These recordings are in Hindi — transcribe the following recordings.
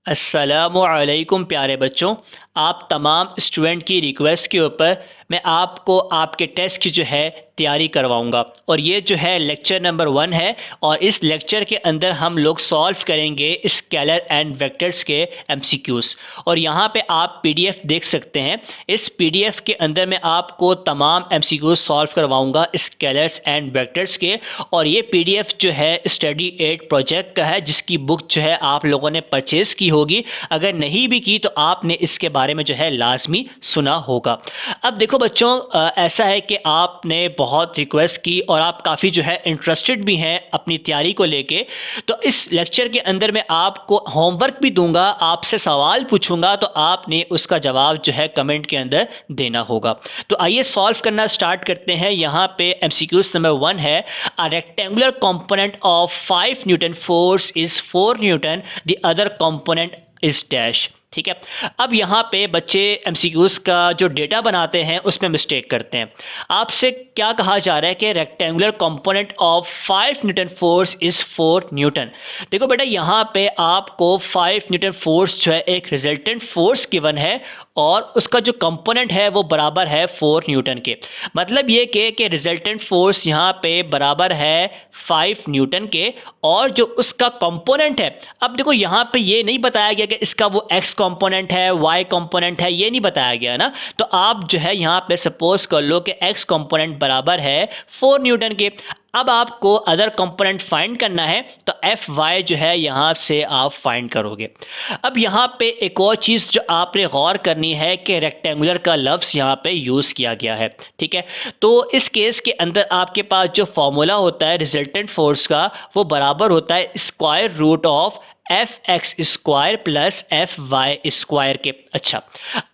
अस्सलामुअलैकुम प्यारे बच्चों, आप तमाम स्टूडेंट की रिक्वेस्ट के ऊपर मैं आपको आपके टेस्ट की जो है तैयारी करवाऊंगा। और ये जो है लेक्चर नंबर 1 है और इस लेक्चर के अंदर हम लोग सॉल्व करेंगे स्केलर एंड वेक्टर्स के एमसीक्यूज़। और यहाँ पे आप पीडीएफ देख सकते हैं। इस पीडीएफ के अंदर मैं आपको तमाम एमसीक्यूज़ सॉल्व करवाऊंगा स्केलर्स एंड वेक्टर्स के। और ये पीडीएफ जो है स्टडी एड प्रोजेक्ट का है, जिसकी बुक जो है आप लोगों ने परचेज़ की होगी। अगर नहीं भी की तो आपने इसके बारे में जो है लाजमी सुना होगा। अब देखो बच्चों, ऐसा है कि आपने बहुत रिक्वेस्ट की और आप काफ़ी जो है इंटरेस्टेड भी हैं अपनी तैयारी को लेके। तो इस लेक्चर के अंदर मैं आपको होमवर्क भी दूंगा, आपसे सवाल पूछूंगा, तो आपने उसका जवाब जो है कमेंट के अंदर देना होगा। तो आइए सॉल्व करना स्टार्ट करते हैं। यहाँ पे एमसीक्यूज नंबर 1 है, a rectangular component of 5 Newton force is 4 Newton, the other component is dash. ठीक है। अब यहाँ पे बच्चे एमसीक्यूज का जो डेटा बनाते हैं उसमें मिस्टेक करते हैं। आपसे क्या कहा जा रहा है कि rectangular component of 5 Newton force is 4 Newton. देखो बेटा, यहाँ पे आपको 5 न्यूटन फोर्स जो है एक रिजल्टेंट फोर्स गिवन है और उसका जो कंपोनेंट है वो बराबर है 4 न्यूटन के। मतलब ये कि रिजल्टेंट फोर्स यहाँ पे बराबर है 5 न्यूटन के और जो उसका कंपोनेंट है, अब देखो यहाँ पे ये नहीं बताया गया कि इसका वो एक्स कंपोनेंट है, वाई कंपोनेंट है, ये नहीं बताया गया ना। तो आप जो है यहाँ पे सपोज कर लो कि एक्स कंपोनेंट बराबर है 4 न्यूटन के। अब आपको अदर कंपोनेंट फाइंड करना है, तो एफ वाई जो है यहाँ से आप फाइंड करोगे। अब यहाँ पे एक और चीज़ जो आपने गौर करनी है कि रेक्टेंगुलर का लफ्ज़ यहाँ पे यूज़ किया गया है। ठीक है। तो इस केस के अंदर आपके पास जो फॉर्मूला होता है रिजल्टेंट फोर्स का, वो बराबर होता है square root of F X square plus F Y square के। अच्छा,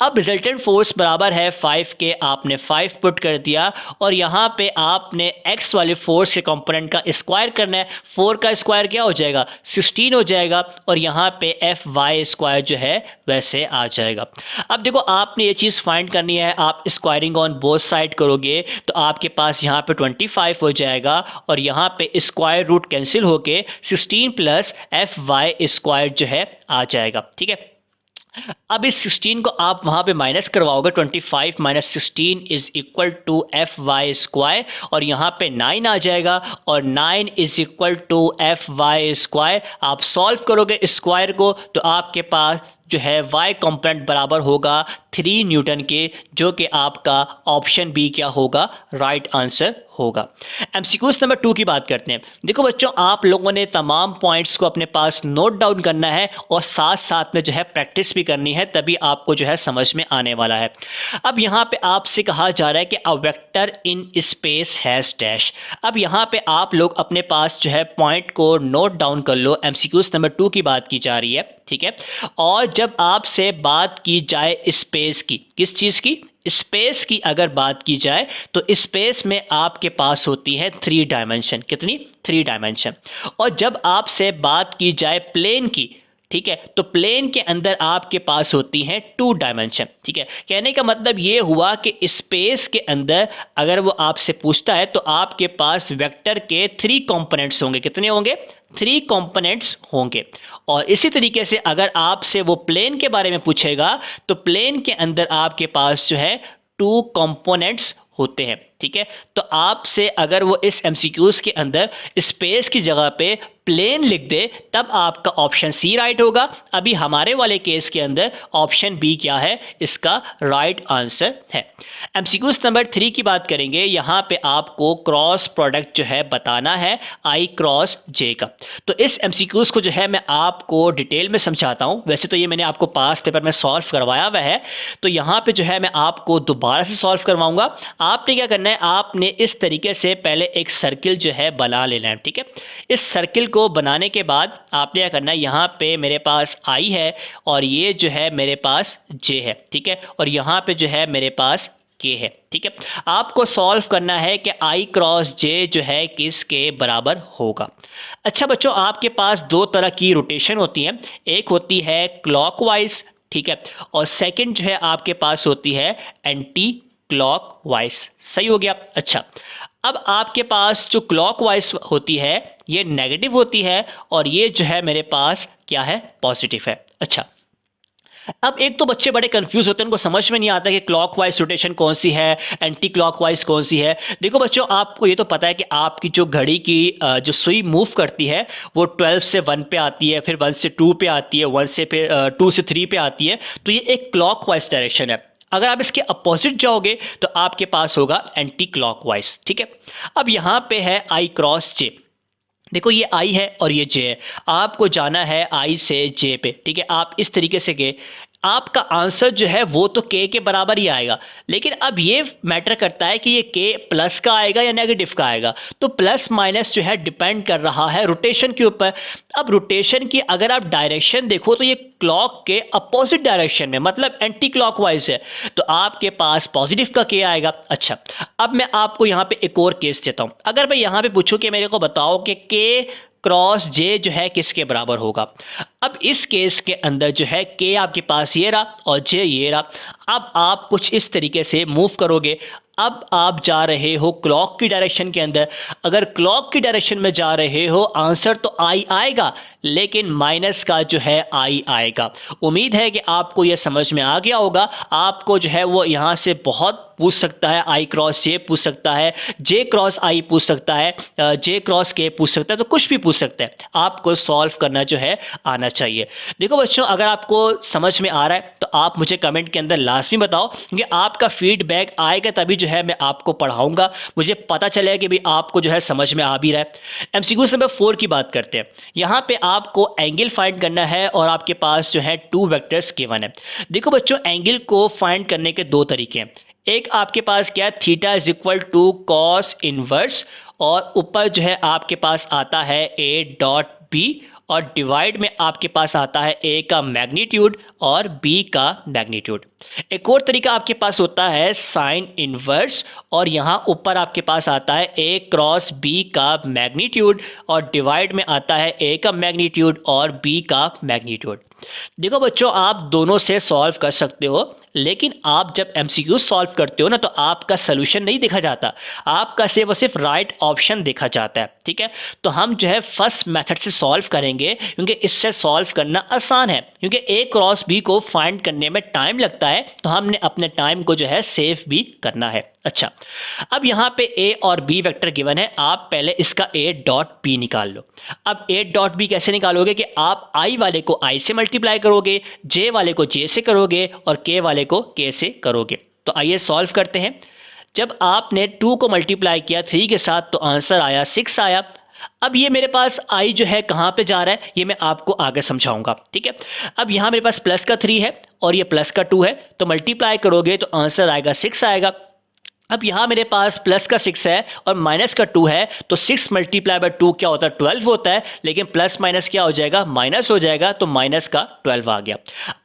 अब रिजल्टेंट फोर्स बराबर है 5 के, आपने 5 पुट कर दिया और यहाँ पे आपने x वाले फोर्स के कंपोनेंट का स्क्वायर करना है। 4 का स्क्वायर क्या हो जाएगा, 16 हो जाएगा और यहाँ पे एफ वाई स्क्वायर जो है वैसे आ जाएगा। अब देखो, आपने ये चीज़ फाइंड करनी है। आप स्क्वायरिंग ऑन बोथ साइड करोगे तो आपके पास यहाँ पे 25 हो जाएगा और यहाँ पे स्क्वायर रूट कैंसिल होके 16 प्लस एफ वाई स्क्वायर जो है आ जाएगा। ठीक है। अब इस 16 को आप वहां पे माइनस करवाओगे। 25 minus 16 is equal to F Y square और यहाँ पे 9 आ जाएगा और 9 is equal to F Y square. आप सॉल्व करोगे स्क्वायर को तो आपके पास जो है y कंपोनेंट बराबर होगा 3 न्यूटन के, जो कि आपका ऑप्शन बी क्या होगा, राइट आंसर होगा। एमसीक्यूज नंबर 2 की बात करते हैं। देखो बच्चों, आप लोगों ने तमाम पॉइंट्स को अपने पास नोट डाउन करना है और साथ साथ में जो है प्रैक्टिस भी करनी है, तभी आपको जो है समझ में आने वाला है। अब यहाँ पे आपसे कहा जा रहा है कि a vector in space has dash. अब यहाँ पे आप लोग अपने पास जो है पॉइंट को नोट डाउन कर लो। एमसीक्यूज नंबर 2 की बात की जा रही है। ठीक है। और जब आपसे बात की जाए स्पेस की, किस चीज़ की, स्पेस की अगर बात की जाए तो स्पेस में आपके पास होती है 3 डायमेंशन। कितनी, 3 डायमेंशन। और जब आपसे बात की जाए प्लेन की, ठीक है, तो प्लेन के अंदर आपके पास होती हैं 2 डायमेंशन। ठीक है। कहने का मतलब ये हुआ कि स्पेस के अंदर अगर वो आपसे पूछता है तो आपके पास वेक्टर के 3 कंपोनेंट्स होंगे। कितने होंगे, 3 कंपोनेंट्स होंगे। और इसी तरीके से अगर आपसे वो प्लेन के बारे में पूछेगा तो प्लेन के अंदर आपके पास जो है 2 कंपोनेंट्स होते हैं। ठीक है। तो आपसे अगर वो इस एमसीक्यूज के अंदर स्पेस की जगह पे प्लेन लिख दे तब आपका ऑप्शन सी राइट होगा। अभी हमारे वाले केस के अंदर ऑप्शन बी क्या है, इसका राइट आंसर है। एमसीक्यूज नंबर 3 की बात करेंगे। यहाँ पे आपको क्रॉस प्रोडक्ट जो है बताना है आई क्रॉस जे का। तो इस एमसीक्यूज को जो है मैं आपको डिटेल में समझाता हूँ। वैसे तो ये मैंने आपको पास पेपर में सॉल्व करवाया हुआ है, तो यहाँ पे जो है मैं आपको दोबारा से सॉल्व करवाऊंगा। आपने क्या करना है, आपने इस तरीके से पहले एक सर्किल जो है बना लेना है। ठीक है। इस सर्किल को बनाने के बाद आपने क्या करना है, यहाँ पे मेरे पास आई है और ये जो है मेरे पास जे है। ठीक है। और यहाँ पे जो है मेरे पास के है। ठीक है। आपको सॉल्व करना है कि आई क्रॉस जे जो है किसके बराबर होगा। अच्छा बच्चों, आपके पास 2 तरह की रोटेशन होती है। एक होती है क्लॉकवाइज, ठीक है, और सेकंड जो है आपके पास होती है एंटी क्लॉकवाइज। सही हो गया। अच्छा, अब आपके पास जो क्लॉकवाइज होती है ये नेगेटिव होती है और ये जो है मेरे पास क्या है, पॉजिटिव है। अच्छा, अब एक तो बच्चे बड़े कंफ्यूज होते हैं, उनको समझ में नहीं आता कि क्लॉकवाइज रोटेशन कौन सी है, एंटी क्लॉकवाइज कौन सी है। देखो बच्चों, आपको ये तो पता है कि आपकी जो घड़ी की जो सुई मूव करती है वो 12 से 1 पे आती है, फिर 1 से 2 पे आती है, 1 से फिर 2 से 3 पे आती है, तो ये एक क्लॉकवाइज डायरेक्शन है। अगर आप इसके अपोजिट जाओगे तो आपके पास होगा एंटी क्लॉकवाइज। ठीक है, अब यहाँ पे है आई क्रॉस जे। देखो ये आई है और ये जे है, आपको जाना है आई से जे पे। ठीक है, आप इस तरीके से गए, आपका आंसर जो है वो तो के बराबर ही आएगा, लेकिन अब ये मैटर करता है कि ये के प्लस का आएगा या नेगेटिव का आएगा। तो प्लस माइनस जो है डिपेंड कर रहा है रोटेशन के ऊपर। अब रोटेशन की अगर आप डायरेक्शन देखो तो ये क्लॉक के अपोजिट डायरेक्शन में, मतलब एंटी क्लॉकवाइज है, तो आपके पास पॉजिटिव का के आएगा। अच्छा, अब मैं आपको यहाँ पे एक और केस देता हूँ। अगर मैं यहाँ पे पूछूं कि मेरे को बताओ कि के क्रॉस जे जो है किसके बराबर होगा। अब इस केस के अंदर जो है के आपके पास ये रहा और जे ये रहा। अब आप कुछ इस तरीके से मूव करोगे। अब आप जा रहे हो क्लॉक की डायरेक्शन के अंदर। अगर क्लॉक की डायरेक्शन में जा रहे हो, आंसर तो आई आएगा, लेकिन माइनस का जो है आई आएगा। उम्मीद है कि आपको यह समझ में आ गया होगा। आपको जो है वो यहाँ से बहुत पूछ सकता है, आई क्रॉस जे पूछ सकता है, जे क्रॉस आई पूछ सकता है, जे क्रॉस के पूछ सकता है, तो कुछ भी पूछ सकता है। आपको सॉल्व करना जो है आना चाहिए। देखो बच्चों, अगर आपको समझ में आ रहा है तो आप मुझे कमेंट के अंदर लाजमी बताओ, क्योंकि आपका फीडबैक आएगा तभी जो है मैं आपको पढ़ाऊंगा, मुझे पता चलेगा कि भाई आपको जो है समझ में आ भी रहा है। एमसीक्यू नंबर 4 की बात करते हैं। यहाँ पे आपको एंगल फाइंड करना है और आपके पास जो है 2 वेक्टर्स गिवन है। देखो बच्चों, एंगल को फाइंड करने के 2 तरीके हैं। एक आपके पास क्या है, theta is equal to cos inverse, और ऊपर जो है आपके पास आता है ए डॉट बी, और डिवाइड में आपके पास आता है ए का मैग्नीट्यूड और बी का मैग्नीट्यूड। एक और तरीका आपके पास होता है साइन इनवर्स, और यहाँ ऊपर आपके पास आता है ए क्रॉस बी का मैग्नीट्यूड, और डिवाइड में आता है ए का मैग्नीट्यूड और बी का मैग्नीट्यूड। देखो बच्चों, आप दोनों से सॉल्व कर सकते हो, लेकिन आप जब एमसीक्यू सॉल्व करते हो ना, तो आपका सोल्यूशन नहीं देखा जाता, आपका सिर्फ और सिर्फ राइट ऑप्शन देखा जाता है। ठीक है, तो हम जो है फर्स्ट मेथड से सॉल्व करेंगे, क्योंकि इससे सॉल्व करना आसान है, क्योंकि ए क्रॉस बी को फाइंड करने में टाइम लगता है, तो हमने अपने टाइम को जो है सेव भी करना है। अच्छा, अब यहाँ पे ए और बी वेक्टर गिवन है, आप पहले इसका ए डॉट बी निकाल लो। अब ए डॉट बी कैसे निकालोगे कि आप आई वाले को आई से मल्टीप्लाई करोगे, जे वाले को जे से करोगे, और के वाले को के से करोगे। तो आइए सॉल्व करते हैं। जब आपने 2 को मल्टीप्लाई किया 3 के साथ तो आंसर आया 6 आया। अब ये मेरे पास आई जो है कहाँ पे जा रहा है, ये मैं आपको आगे समझाऊंगा। ठीक है, अब यहाँ मेरे पास प्लस का 3 है और ये प्लस का 2 है, तो मल्टीप्लाई करोगे तो आंसर आएगा 6 आएगा। अब यहाँ मेरे पास प्लस का 6 है और माइनस का 2 है, तो 6 मल्टीप्लाई बाय 2 क्या होता है, 12 होता है, लेकिन प्लस माइनस क्या हो जाएगा, माइनस हो जाएगा, तो माइनस का 12 आ गया।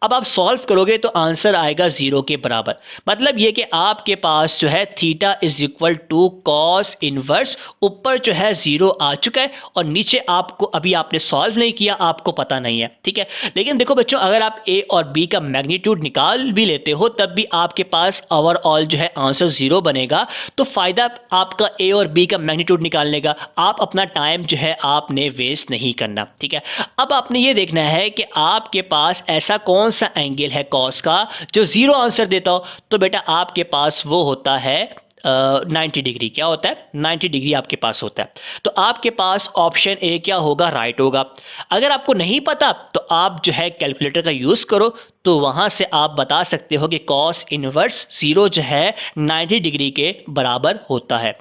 अब आप सॉल्व करोगे तो आंसर आएगा 0 के बराबर। मतलब ये कि आपके पास जो है theta is equal to cos inverse, ऊपर जो है 0 आ चुका है और नीचे आपको अभी आपने सॉल्व नहीं किया, आपको पता नहीं है। ठीक है, लेकिन देखो बच्चों, अगर आप ए और बी का मैग्नीट्यूड निकाल भी लेते हो तब भी आपके पास ओवरऑल जो है आंसर 0 बनेगा। तो फायदा आपका ए और बी का मैग्नीट्यूड निकालने का, आप अपना टाइम जो है आपने वेस्ट नहीं करना। ठीक है, अब आपने ये देखना है कि आपके पास ऐसा कौन सा एंगल है कॉस का जो 0 आंसर देता हो। तो बेटा आपके पास वो होता है 90 डिग्री। क्या होता है, 90 डिग्री आपके पास होता है। तो आपके पास ऑप्शन ए क्या होगा, राइट होगा। अगर आपको नहीं पता तो आप जो है कैलकुलेटर का यूज़ करो, तो वहाँ से आप बता सकते हो कि कॉस इनवर्स 0 जो है 90 डिग्री के बराबर होता है।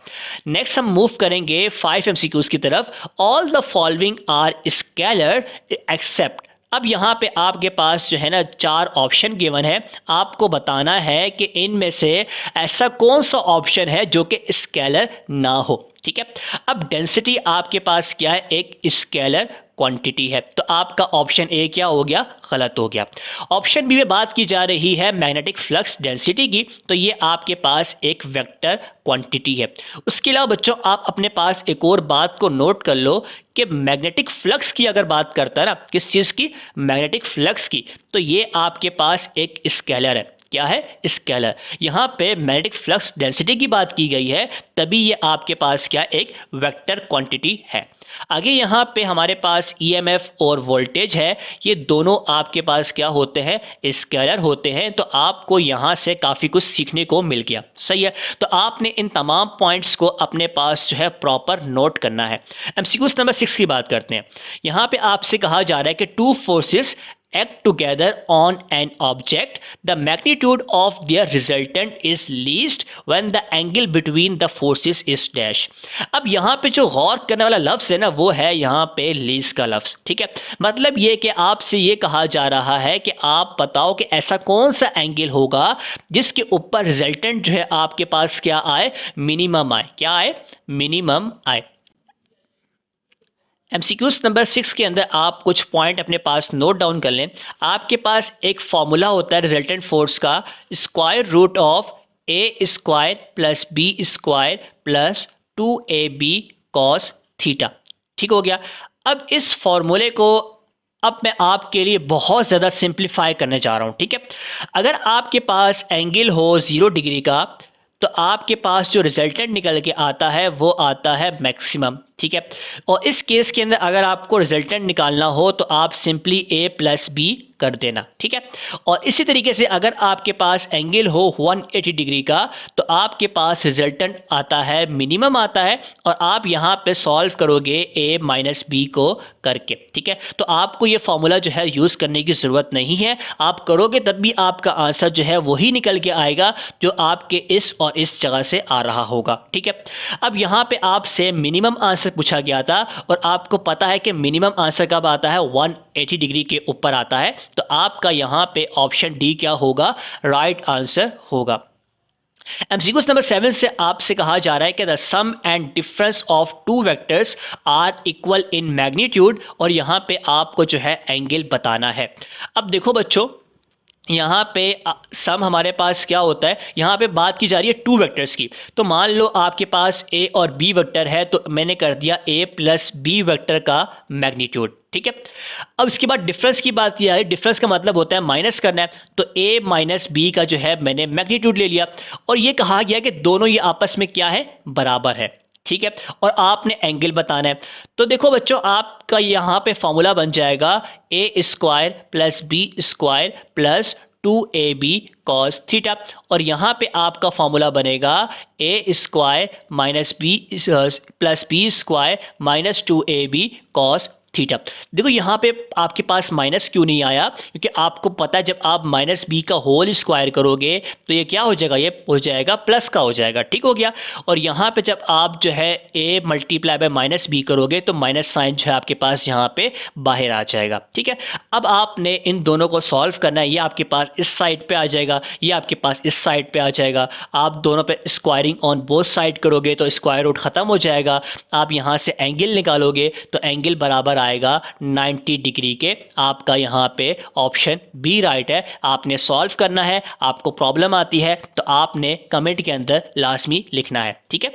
नेक्स्ट हम मूव करेंगे 5 MCQs की तरफ। All the following are scalar except. अब यहाँ पे आपके पास जो है ना 4 ऑप्शन गिवन है, आपको बताना है कि इनमें से ऐसा कौन सा ऑप्शन है जो कि स्केलर ना हो। ठीक है, अब डेंसिटी आपके पास क्या है, एक स्केलर क्वांटिटी है, तो आपका ऑप्शन ए क्या हो गया, गलत हो गया। ऑप्शन बी में बात की जा रही है मैग्नेटिक फ्लक्स डेंसिटी की, तो ये आपके पास एक वेक्टर क्वांटिटी है। उसके अलावा बच्चों आप अपने पास एक और बात को नोट कर लो कि मैग्नेटिक फ्लक्स की अगर बात करता है ना, किस चीज़ की, मैग्नेटिक फ्लक्स की, तो ये आपके पास एक स्केलर है। क्या है, स्केलर। यहाँ पे मैग्नेटिक फ्लक्स डेंसिटी की बात की गई है, तभी ये आपके पास क्या एक वेक्टर क्वांटिटी है। आगे यहाँ पे हमारे पास ईएमएफ और वोल्टेज है, ये दोनों आपके पास क्या होते हैं, स्केलर होते हैं। तो आपको यहाँ से काफ़ी कुछ सीखने को मिल गया, सही है। तो आपने इन तमाम पॉइंट्स को अपने पास जो है प्रॉपर नोट करना है। एमसीक्यूज नंबर 6 की बात करते हैं। यहाँ पे आपसे कहा जा रहा है कि two forces act together on an object, the magnitude of their resultant is least when the angle between the forces is dash। अब यहाँ पे जो गौर करने वाला लफ्ज़ है ना, वो है यहाँ पे लीस्ट का लफ्ज़, ठीक है। मतलब ये कि आपसे ये कहा जा रहा है कि आप बताओ कि ऐसा कौन सा एंगल होगा जिसके ऊपर रिजल्टेंट जो है आपके पास क्या आए, मिनिमम आए। क्या आए, मिनिमम आए। एमसीक्यूज नंबर 6 के अंदर आप कुछ पॉइंट अपने पास नोट डाउन कर लें। आपके पास एक फॉर्मूला होता है रिजल्टेंट फोर्स का, square root of A square plus B square plus 2ab cos theta. ठीक हो गया। अब इस फॉर्मूले को अब मैं आपके लिए बहुत ज़्यादा सिंप्लीफाई करने जा रहा हूँ, ठीक है। अगर आपके पास एंगल हो 0 डिग्री का, तो आपके पास जो रिजल्टेंट निकल के आता है वो आता है मैक्सिमम, ठीक है। और इस केस के अंदर अगर आपको रिजल्टेंट निकालना हो तो आप सिंपली a प्लस बी कर देना, ठीक है। और इसी तरीके से अगर आपके पास एंगल हो 180 डिग्री का, तो आपके पास रिजल्टेंट आता है, मिनिमम आता है, और आप यहाँ पे सॉल्व करोगे a माइनस बी को करके, ठीक है। तो आपको ये फॉर्मूला जो है यूज़ करने की ज़रूरत नहीं है। आप करोगे तब भी आपका आंसर जो है वही निकल के आएगा जो आपके इस और इस जगह से आ रहा होगा, ठीक है। अब यहाँ पे आपसे मिनिमम आंसर पूछा गया था, और आपको पता है कि मिनिमम आंसर कब आता है, 180 डिग्री के ऊपर आता है। तो आपका यहां पे ऑप्शन डी क्या होगा, राइट आंसर होगा। एमसीक्यू नंबर 7 से आपसे कहा जा रहा है कि the sum and difference of two vectors are equal in magnitude, और यहां पे आपको जो है एंगल बताना है। अब देखो बच्चों, यहाँ पे सम हमारे पास क्या होता है, यहाँ पे बात की जा रही है टू वेक्टर्स की। तो मान लो आपके पास ए और बी वेक्टर है, तो मैंने कर दिया ए प्लस बी वेक्टर का मैग्नीट्यूड, ठीक है। अब इसके बाद डिफरेंस की बात की जाए, डिफरेंस का मतलब होता है माइनस करना है। तो ए माइनस बी का जो है मैंने मैग्नीट्यूड ले लिया, और ये कहा गया कि दोनों ये आपस में क्या है, बराबर है, ठीक है। और आपने एंगल बताना है। तो देखो बच्चों, आपका यहाँ पे फॉर्मूला बन जाएगा A square plus B square plus 2ab cos theta, और यहाँ पे आपका फॉर्मूला बनेगा A square minus B plus B square minus 2ab cos theta. देखो यहाँ पे आपके पास माइनस क्यों नहीं आया, क्योंकि आपको पता है जब आप माइनस बी का होल स्क्वायर करोगे तो ये क्या हो जाएगा, ये हो जाएगा प्लस का हो जाएगा, ठीक हो गया। और यहाँ पे जब आप जो है a multiply by minus B करोगे तो माइनस साइन जो है आपके पास यहाँ पे बाहर आ जाएगा, ठीक है। अब आपने इन दोनों को सॉल्व करना है। ये आपके पास इस साइड पर आ जाएगा, ये आपके पास इस साइड पर आ जाएगा। आप दोनों पे स्क्वायरिंग ऑन बोथ साइड करोगे तो स्क्वायर रूट ख़त्म हो जाएगा। आप यहाँ से एंगल निकालोगे तो एंगल बराबर आएगा 90 डिग्री के। आपका यहाँ पे ऑप्शन बी राइट है। आपने सॉल्व करना है। आपको प्रॉब्लम आती है तो आपने कमेंट के अंदर लाजमी लिखना है, ठीक है।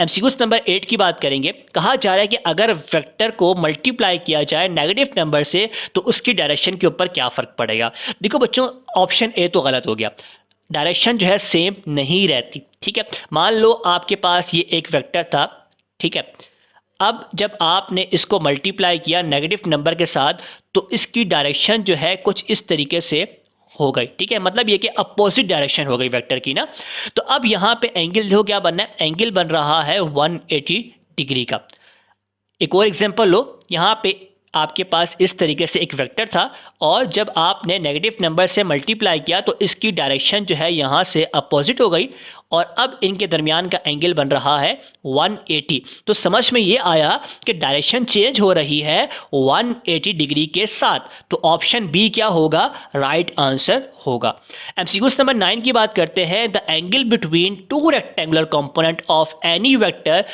एमसीक्यू नंबर 8 की बात करेंगे। कहा जा रहा है कि अगर वेक्टर को मल्टीप्लाई किया जाए नेगेटिव नंबर से तो उसकी डायरेक्शन के ऊपर क्या फ़र्क पड़ेगा। देखो बच्चों, ऑप्शन ए तो गलत हो गया, डायरेक्शन जो है सेम नहीं रहती, ठीक है। मान लो आपके पास ये एक वेक्टर था, ठीक है। अब जब आपने इसको मल्टीप्लाई किया नेगेटिव नंबर के साथ तो इसकी डायरेक्शन जो है कुछ इस तरीके से हो गई, ठीक है। मतलब ये कि अपोजिट डायरेक्शन हो गई वेक्टर की ना। तो अब यहाँ पे एंगल देखो क्या बनना है, एंगल बन रहा है 180 डिग्री का। एक और एग्जांपल लो, यहाँ पे आपके पास इस तरीके से एक वेक्टर था, और जब आपने नेगेटिव नंबर से मल्टीप्लाई किया तो इसकी डायरेक्शन जो है यहाँ से अपोजिट हो गई, और अब इनके दरमियान का एंगल बन रहा है 180। तो समझ में ये आया कि डायरेक्शन चेंज हो रही है 180 डिग्री के साथ। तो ऑप्शन बी क्या होगा, राइट आंसर होगा। एमसीक्यू नंबर 9 की बात करते हैं। The angle between two rectangular component of any vector.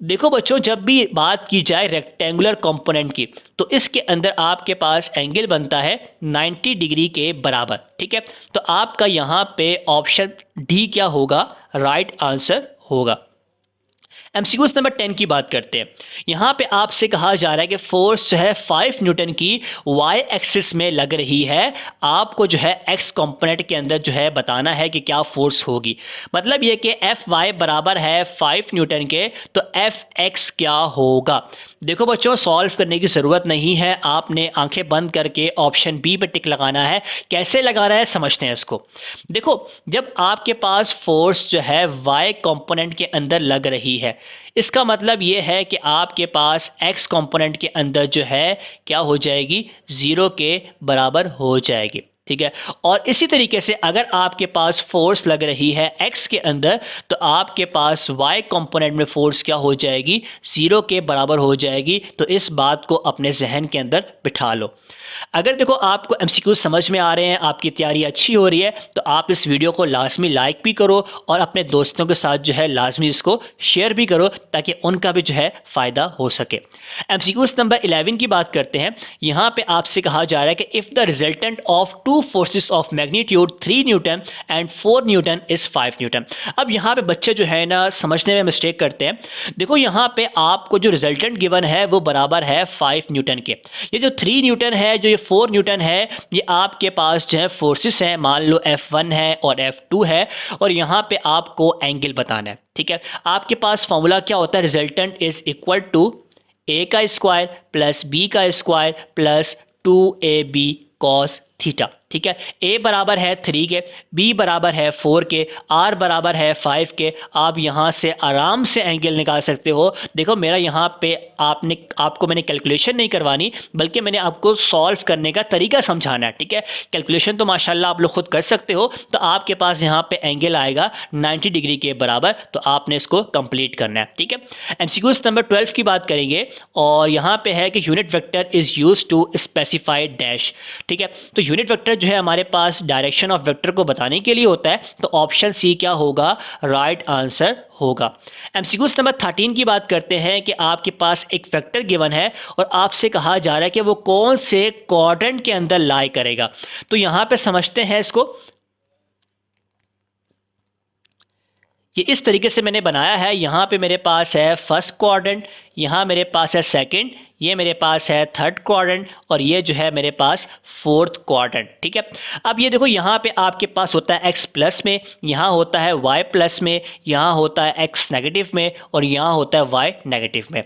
देखो बच्चों, जब भी बात की जाए रेक्टेंगुलर कंपोनेंट की तो इसके अंदर आपके पास एंगल बनता है 90 डिग्री के बराबर, ठीक है। तो आपका यहाँ पे ऑप्शन डी क्या होगा, राइट आंसर होगा। एमसीक्यूज नंबर 10 की बात करते हैं। यहाँ पे आपसे कहा जा रहा है कि फोर्स जो है 5 न्यूटन की वाई एक्सिस में लग रही है, आपको जो है एक्स कंपोनेंट के अंदर जो है बताना है कि क्या फोर्स होगी। मतलब ये कि एफ वाई बराबर है 5 न्यूटन के, तो एफ एक्स क्या होगा। देखो बच्चों, सॉल्व करने की ज़रूरत नहीं है, आपने आंखें बंद करके ऑप्शन बी पे टिक लगाना है। कैसे लगाना है समझते हैं इसको। देखो, जब आपके पास फोर्स जो है वाई कंपोनेंट के अंदर लग रही है, इसका मतलब ये है कि आपके पास एक्स कंपोनेंट के अंदर जो है क्या हो जाएगी, ज़ीरो के बराबर हो जाएगी। ठीक है। और इसी तरीके से अगर आपके पास फोर्स लग रही है एक्स के अंदर, तो आपके पास वाई कंपोनेंट में फोर्स क्या हो जाएगी, ज़ीरो के बराबर हो जाएगी। तो इस बात को अपने जहन के अंदर बिठा लो। अगर देखो आपको एमसीक्यूज समझ में आ रहे हैं, आपकी तैयारी अच्छी हो रही है, तो आप इस वीडियो को लाजमी लाइक भी करो और अपने दोस्तों के साथ जो है लाजमी इसको शेयर भी करो, ताकि उनका भी जो है फ़ायदा हो सके। एमसीक्यूज नंबर 11 की बात करते हैं। यहाँ पे आपसे कहा जा रहा है कि if the resultant of two forces of magnitude 3 Newton and 4 Newton is 5 Newton. अब यहाँ पे बच्चे जो है ना समझने में मिस्टेक करते हैं। देखो, यहाँ पे आपको जो रिजल्टेंट गिवन है वो बराबर है 5 न्यूटन के। ये जो 3 न्यूटन है, जो ये 4 न्यूटन है, ये आपके पास जो है फोर्सेस हैं। मान लो F1 है और F2 है, और यहाँ पे आपको एंगल बताना है। ठीक है। आपके पास फॉर्मूला क्या होता है, रिजल्टेंट इज इक्वल टू ए का स्क्वायर प्लस बी का square plus 2ab cos theta. ठीक है। ए बराबर है 3 के, बी बराबर है 4 के, आर बराबर है 5 के। आप यहाँ से आराम से एंगल निकाल सकते हो। देखो, मेरा यहाँ पे आपको मैंने कैलकुलेशन नहीं करवानी, बल्कि मैंने आपको सॉल्व करने का तरीका समझाना है। ठीक है। कैलकुलेशन तो माशाल्लाह आप लोग खुद कर सकते हो। तो आपके पास यहाँ पे एंगल आएगा 90 डिग्री के बराबर, तो आपने इसको कंप्लीट करना है। ठीक है। एमसीक्यूज नंबर 12 की बात करेंगे, और यहाँ पे है कि unit vector is use to specify dash. ठीक है। तो यूनिट वेक्टर जो है हमारे पास डायरेक्शन ऑफ वेक्टर को बताने के लिए होता है, तो ऑप्शन सी क्या होगा, राइट आंसर होगा। एमसीक्यूज नंबर 13 की बात करते हैं कि आपके पास एक वेक्टर गिवन है और आपसे कहा जा रहा है कि वो कौन से क्वाड्रेंट के अंदर लाई करेगा। तो यहां पे समझते हैं इसको। ये इस तरीके से मैंने बनाया है। यहाँ पे मेरे पास है फर्स्ट क्वाड्रेंट, यहाँ मेरे पास है सेकंड, ये मेरे पास है थर्ड क्वाड्रेंट, और ये जो है मेरे पास फोर्थ क्वाड्रेंट। ठीक है। अब ये देखो, यहाँ पे आपके पास होता है एक्स प्लस में, यहाँ होता है वाई प्लस में, यहाँ होता है एक्स नेगेटिव में, और यहाँ होता है वाई नेगेटिव में।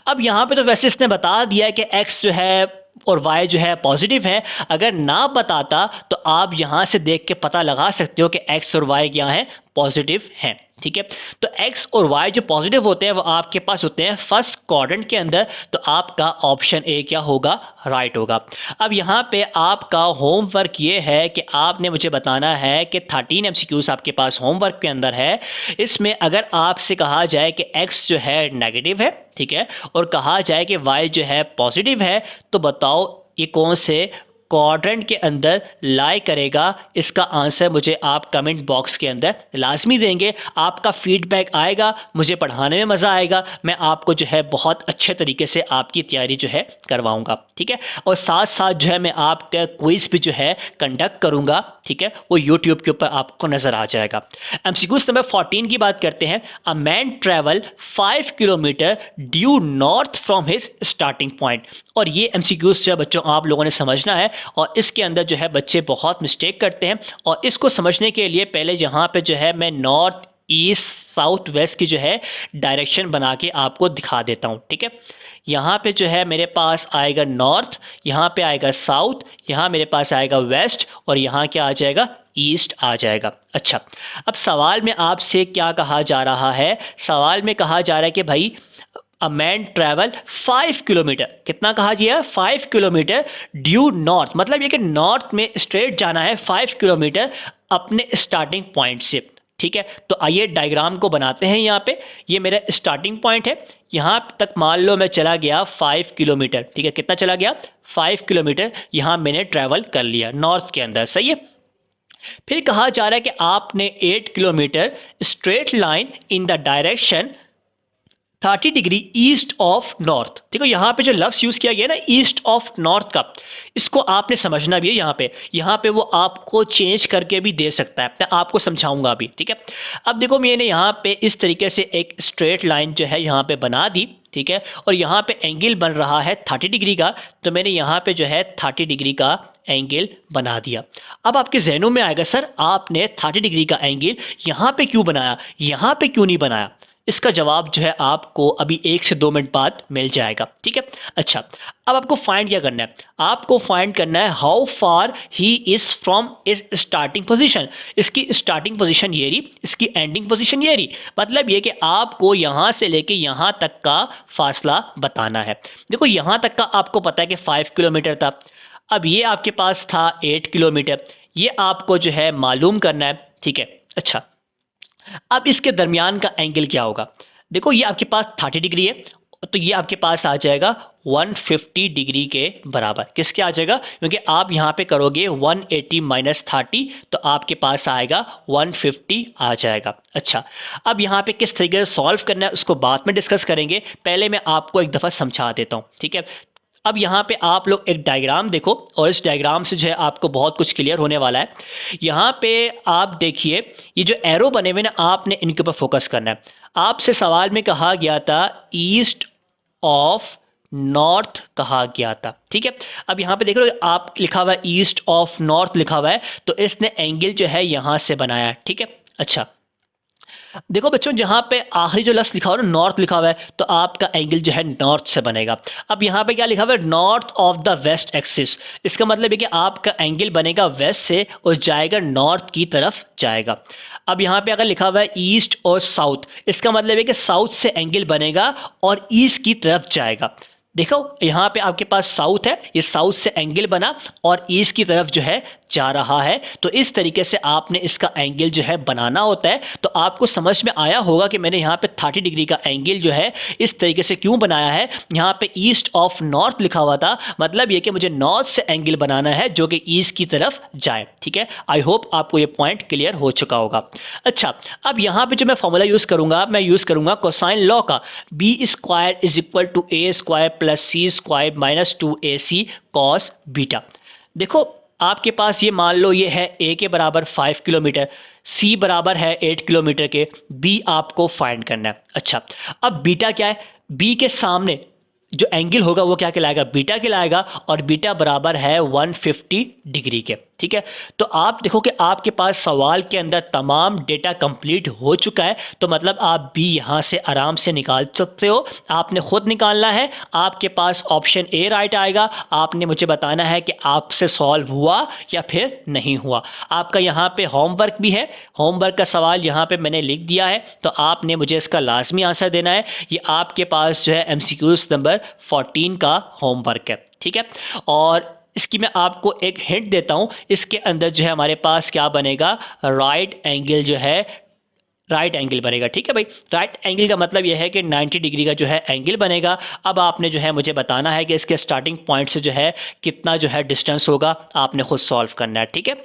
अब यहाँ पे तो वैसे इसने बता दिया है कि एक्स जो है और y जो है पॉजिटिव है। अगर ना बताता तो आप यहाँ से देख के पता लगा सकते हो कि x और y क्या है, पॉजिटिव हैं। ठीक है। तो x और y जो पॉजिटिव होते हैं वो आपके पास होते हैं फर्स्ट क्वाड्रेंट के अंदर, तो आपका ऑप्शन ए क्या होगा, राइट होगा। अब यहाँ पे आपका होमवर्क ये है कि आपने मुझे बताना है कि 13 एमसीक्यूज आपके पास होमवर्क के अंदर है। इसमें अगर आपसे कहा जाए कि x जो है नेगेटिव है, ठीक है, और कहा जाए कि y जो है पॉजिटिव है, तो बताओ ये कौन से क्वाड्रेंट के अंदर लाई करेगा। इसका आंसर मुझे आप कमेंट बॉक्स के अंदर लाजमी देंगे। आपका फीडबैक आएगा, मुझे पढ़ाने में मज़ा आएगा। मैं आपको जो है बहुत अच्छे तरीके से आपकी तैयारी जो है करवाऊंगा। ठीक है। और साथ साथ जो है मैं आपका क्विज भी जो है कंडक्ट करूंगा। ठीक है। वो यूट्यूब के ऊपर आपको नज़र आ जाएगा। एमसीक्यूज नंबर 14 की बात करते हैं। A man travel 5 kilometre due north from his starting point. और ये एमसीक्यूज जो है बच्चों आप लोगों ने समझना है, और इसके अंदर जो है बच्चे बहुत मिस्टेक करते हैं। और इसको समझने के लिए पहले यहाँ पे जो है मैं नॉर्थ ईस्ट साउथ वेस्ट की जो है डायरेक्शन बना के आपको दिखा देता हूँ। ठीक है। यहाँ पे जो है मेरे पास आएगा नॉर्थ, यहाँ पे आएगा साउथ, यहाँ मेरे पास आएगा वेस्ट, और यहाँ क्या आ जाएगा, ईस्ट आ जाएगा। अच्छा, अब सवाल में आपसे क्या कहा जा रहा है, सवाल में कहा जा रहा है कि भाई अ मैन ट्रैवल 5 किलोमीटर, कितना कहा गया, 5 किलोमीटर ड्यू नॉर्थ, मतलब ये कि नॉर्थ में स्ट्रेट जाना है 5 किलोमीटर अपने स्टार्टिंग पॉइंट से। ठीक है। तो आइए डायग्राम को बनाते हैं। यहाँ पे ये मेरा स्टार्टिंग पॉइंट है, यहाँ तक मान लो मैं चला गया 5 किलोमीटर। ठीक है। कितना चला गया, 5 किलोमीटर यहाँ मैंने ट्रैवल कर लिया नॉर्थ के अंदर। सही है। फिर कहा जा रहा है कि आपने 8 kilometre straight line in the direction 30 degree east of north. देखो यहाँ पे जो लफ्ज़ यूज़ किया गया है ना ईस्ट ऑफ नॉर्थ का, इसको आपने समझना भी है। यहाँ पे वो आपको चेंज करके भी दे सकता है, मैं आपको समझाऊंगा अभी, ठीक है। अब देखो मैंने यहाँ पे इस तरीके से एक स्ट्रेट लाइन जो है यहाँ पे बना दी, ठीक है, और यहाँ पे एंगल बन रहा है 30 डिग्री का, तो मैंने यहाँ पे जो है 30 डिग्री का एंगल बना दिया। अब आपके जहनों में आएगा सर आपने 30 डिग्री का एंगल यहाँ पे क्यों बनाया, यहाँ पे क्यों नहीं बनाया। इसका जवाब जो है आपको अभी 1 से 2 मिनट बाद मिल जाएगा, ठीक है। अच्छा, अब आपको फाइंड क्या करना है, आपको फाइंड करना है how far he is from is starting position. इसकी स्टार्टिंग पोजीशन ये रही, इसकी एंडिंग पोजीशन ये रही, मतलब ये कि आपको यहाँ से लेके यहाँ तक का फासला बताना है। देखो यहाँ तक का आपको पता है कि 5 किलोमीटर था, अब ये आपके पास था 8 किलोमीटर, ये आपको जो है मालूम करना है, ठीक है। अच्छा, अब इसके दरमियान का एंगल क्या होगा, देखो ये आपके पास 30 डिग्री है, तो ये आपके पास आ जाएगा 150 डिग्री के बराबर। किसके आ जाएगा, क्योंकि आप यहाँ पे करोगे 180 माइनस 30, तो आपके पास आएगा 150 आ जाएगा। अच्छा, अब यहाँ पे किस तरीके से सॉल्व करना है उसको बाद में डिस्कस करेंगे, पहले मैं आपको एक दफ़ा समझा देता हूँ, ठीक है। अब यहाँ पे आप लोग एक डायग्राम देखो, और इस डायग्राम से जो है आपको बहुत कुछ क्लियर होने वाला है। यहाँ पे आप देखिए ये जो एरो बने हुए ना, आपने इनके ऊपर फोकस करना है। आपसे सवाल में कहा गया था ईस्ट ऑफ नॉर्थ कहा गया था, ठीक है। अब यहाँ पे देख रहे हो आप लिखा हुआ है ईस्ट ऑफ नॉर्थ लिखा हुआ है, तो इसने एंगल जो है यहाँ से बनाया है, ठीक है। अच्छा, देखो बच्चों जहाँ पे आखिरी जो लफ्ज़ लिखा हुआ है ना नॉर्थ लिखा हुआ है, तो आपका एंगल जो है नॉर्थ से बनेगा। अब यहाँ पे क्या लिखा हुआ है, north of the west axis, इसका मतलब है कि आपका एंगल बनेगा वेस्ट से और जाएगा नॉर्थ की तरफ जाएगा। अब यहाँ पे अगर लिखा हुआ है ईस्ट और साउथ, इसका मतलब है कि साउथ से एंगल बनेगा और ईस्ट की तरफ जाएगा। देखो यहाँ पे आपके पास साउथ है, ये साउथ से एंगल बना और ईस्ट की तरफ जो है जा रहा है, तो इस तरीके से आपने इसका एंगल जो है बनाना होता है। तो आपको समझ में आया होगा कि मैंने यहाँ पे 30 डिग्री का एंगल जो है इस तरीके से क्यों बनाया है। यहाँ पे ईस्ट ऑफ नॉर्थ लिखा हुआ था, मतलब ये कि मुझे नॉर्थ से एंगल बनाना है जो कि ईस्ट की तरफ जाए, ठीक है। आई होप आपको ये पॉइंट क्लियर हो चुका होगा। अच्छा, अब यहाँ पे जो मैं फॉर्मूला यूज़ करूँगा, मैं यूज़ करूँगा कोसाइन लॉ का, B square is equal to A square plus C square minus 2ac cos beta. देखो आपके पास ये मान लो ये है a के बराबर 5 किलोमीटर, c बराबर है 8 किलोमीटर के, b आपको फाइंड करना है। अच्छा, अब बीटा क्या है, b के सामने जो एंगल होगा वो क्या कहलाएगा, बीटा कहलाएगा, और बीटा बराबर है 150 डिग्री के, ठीक है। तो आप देखो कि आपके पास सवाल के अंदर तमाम डेटा कंप्लीट हो चुका है, तो मतलब आप भी यहाँ से आराम से निकाल सकते हो। आपने खुद निकालना है, आपके पास ऑप्शन ए राइट आएगा, आपने मुझे बताना है कि आपसे सॉल्व हुआ या फिर नहीं हुआ। आपका यहाँ पे होमवर्क भी है, होमवर्क का सवाल यहाँ पे मैंने लिख दिया है, तो आपने मुझे इसका लाजमी आंसर देना है। ये आपके पास जो है MCQs नंबर 14 का होमवर्क है, ठीक है। और इसकी मैं आपको एक हिंट देता हूं, इसके अंदर जो है हमारे पास क्या बनेगा, राइट एंगल जो है, राइट एंगल बनेगा, ठीक है भाई। राइट एंगल का मतलब यह है कि 90 डिग्री का जो है एंगल बनेगा। अब आपने जो है मुझे बताना है कि इसके स्टार्टिंग पॉइंट से जो है कितना जो है डिस्टेंस होगा, आपने खुद सॉल्व करना है, ठीक है।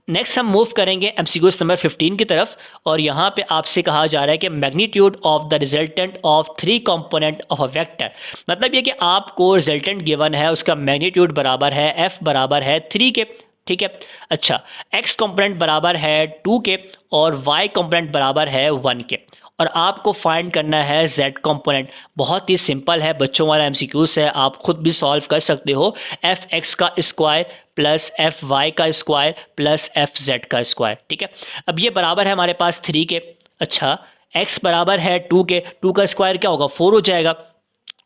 नेक्स्ट हम मूव करेंगे MCQs नंबर 15 की तरफ, और यहाँ पे आपसे कहा जा रहा है कि magnitude of the resultant of 3 component of a vector, मतलब ये कि आपको रिजल्टेंट गिवन है, उसका मैग्नीट्यूड बराबर है f बराबर है 3 के, ठीक है। अच्छा, x कंपोनेंट बराबर है 2 के और y कंपोनेंट बराबर है 1 के, और आपको फाइंड करना है z कंपोनेंट। बहुत ही सिंपल है, बच्चों वाला MCQs है, आप खुद भी सॉल्व कर सकते हो। fx का स्क्वायर प्लस fy का स्क्वायर प्लस fz का स्क्वायर, ठीक है। अब ये बराबर है हमारे पास 3 के। अच्छा, x बराबर है 2 के, 2 का स्क्वायर क्या होगा, 4 हो जाएगा,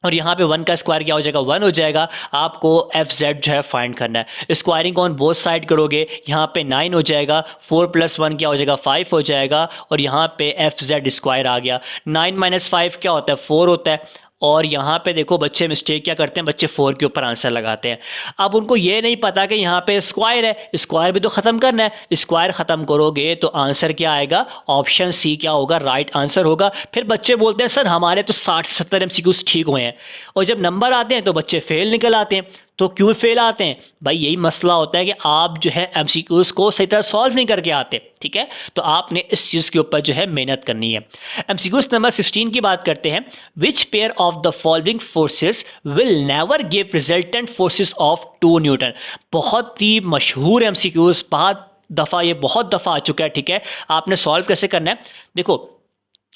और यहाँ पे 1 का स्क्वायर क्या हो जाएगा, 1 हो जाएगा। आपको fz जो है फाइंड करना है। स्क्वायरिंग ऑन बोथ साइड करोगे, यहाँ पे 9 हो जाएगा, 4 प्लस 1 क्या हो जाएगा, 5 हो जाएगा, और यहाँ पे fz स्क्वायर आ गया। 9 माइनस 5 क्या होता है, 4 होता है। और यहाँ पे देखो बच्चे मिस्टेक क्या करते हैं, बच्चे 4 के ऊपर आंसर लगाते हैं। अब उनको ये नहीं पता कि यहाँ पे स्क्वायर है, स्क्वायर भी तो ख़त्म करना है। स्क्वायर ख़त्म करोगे तो आंसर क्या आएगा, ऑप्शन सी क्या होगा, राइट आंसर होगा। फिर बच्चे बोलते हैं सर हमारे तो 60 से 70 MCQs ठीक हुए हैं, और जब नंबर आते हैं तो बच्चे फेल निकल आते हैं। तो क्यों फेल आते हैं भाई? यही मसला होता है कि आप जो है एमसीक्यूज को सही तरह सॉल्व नहीं करके आते, ठीक है। तो आपने इस चीज़ के ऊपर जो है मेहनत करनी है। एमसीक्यूज नंबर 16 की बात करते हैं। Which pair of the following forces will never give resultant forces of 2 Newton. बहुत ही मशहूर एमसीक्यूज, बहुत दफ़ा आ चुका है, ठीक है। आपने सॉल्व कैसे करना है, देखो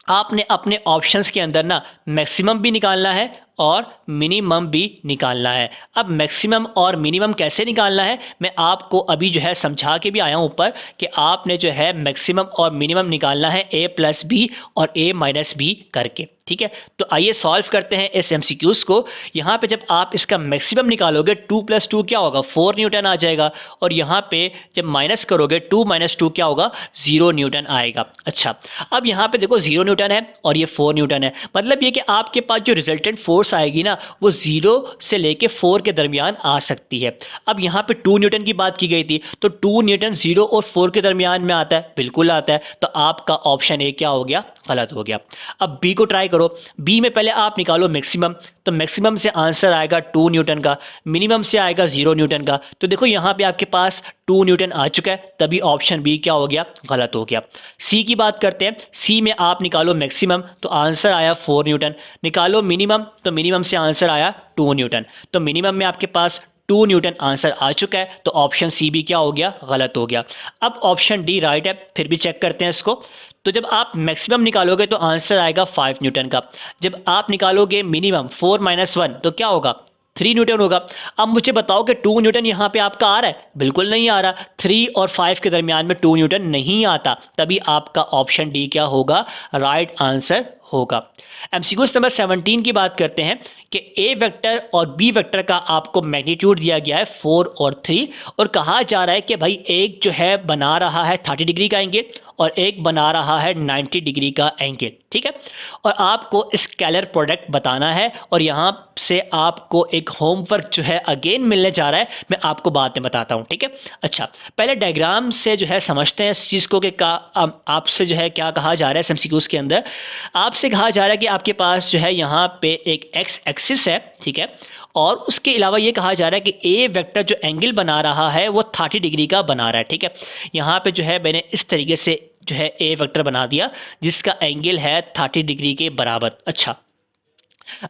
आपने अपने ऑप्शंस के अंदर ना मैक्सिमम भी निकालना है और मिनिमम भी निकालना है। अब मैक्सिमम और मिनिमम कैसे निकालना है मैं आपको अभी जो है समझा के भी आया हूँ ऊपर, कि आपने जो है मैक्सिमम और मिनिमम निकालना है a प्लस बी और a माइनस बी करके, ठीक है। तो आइए सॉल्व करते हैं इस एमसीक्यूज को। यहाँ पे जब आप इसका मैक्सिमम निकालोगे 2 + 2 क्या होगा, 4 न्यूटन आ जाएगा। और यहाँ पे जब माइनस करोगे 2 - 2 क्या होगा, 0 न्यूटन आएगा। अच्छा, अब यहाँ पे देखो 0 न्यूटन है और ये 4 न्यूटन है, मतलब ये कि आपके पास जो रिजल्टेंट फोर्स आएगी ना वो 0 से लेके 4 के दरमियान आ सकती है। अब यहाँ पे 2 न्यूटन की बात की गई थी, तो 2 न्यूटन 0 और 4 के दरमियान में आता है, बिल्कुल आता है। तो आपका ऑप्शन ए क्या हो गया, गलत हो गया। अब बी को ट्राई करो। बी में पहले आप निकालो मैक्सिमम, तो मैक्सिमम से आंसर आएगा 2 न्यूटन का, मिनिमम से आएगा 0 न्यूटन का। तो देखो यहाँ पे आपके पास 2 न्यूटन आ चुका है, तभी ऑप्शन बी क्या हो गया, गलत हो गया। सी की बात करते हैं। सी में आप निकालो मैक्सिमम, तो आंसर आया 4 न्यूटन। निकालो मिनिमम, तो मिनिमम से आंसर आया 2 न्यूटन। तो मिनिमम में आपके पास 2 न्यूटन आंसर आ चुका है, तो ऑप्शन सी भी क्या हो गया, गलत हो गया। अब ऑप्शन डी राइट है, फिर भी चेक करते हैं इसको। तो जब आप मैक्सिमम निकालोगे तो आंसर आएगा 5 न्यूटन का। जब आप निकालोगे मिनिमम 4 - 1 तो क्या होगा, 3 न्यूटन होगा। अब मुझे बताओ कि 2 न्यूटन यहाँ पे आपका आ रहा है, बिल्कुल नहीं आ रहा। 3 और 5 के दरमियान में 2 न्यूटन नहीं आता, तभी आपका ऑप्शन डी क्या होगा, राइट आंसर होगा। एमसीक्यूज नंबर 17 की बात करते हैं कि ए वेक्टर और बी वेक्टर का आपको मैग्नीट्यूड दिया गया है 4 और 3, और कहा जा रहा है कि भाई एक जो है बना रहा है 30 डिग्री का एंगल और एक बना रहा है 90 डिग्री का एंगल, ठीक है। और आपको स्केलर प्रोडक्ट बताना है, और यहाँ से आपको एक होमवर्क जो है अगेन मिलने जा रहा है, मैं आपको बाद में बताता हूँ, ठीक है। अच्छा, पहले डायग्राम से जो है समझते हैं इस चीज़ को कि आपसे जो है क्या कहा जा रहा है एमसीक्यूज के अंदर। आपसे कहा जा रहा है कि आपके पास जो है यहाँ पे एक एक्स एक्सिस है, ठीक है, और उसके अलावा ये कहा जा रहा है कि ए वेक्टर जो एंगल बना रहा है वो 30 डिग्री का बना रहा है, ठीक है। यहाँ पे जो है मैंने इस तरीके से जो है ए वेक्टर बना दिया जिसका एंगल है 30 डिग्री के बराबर। अच्छा,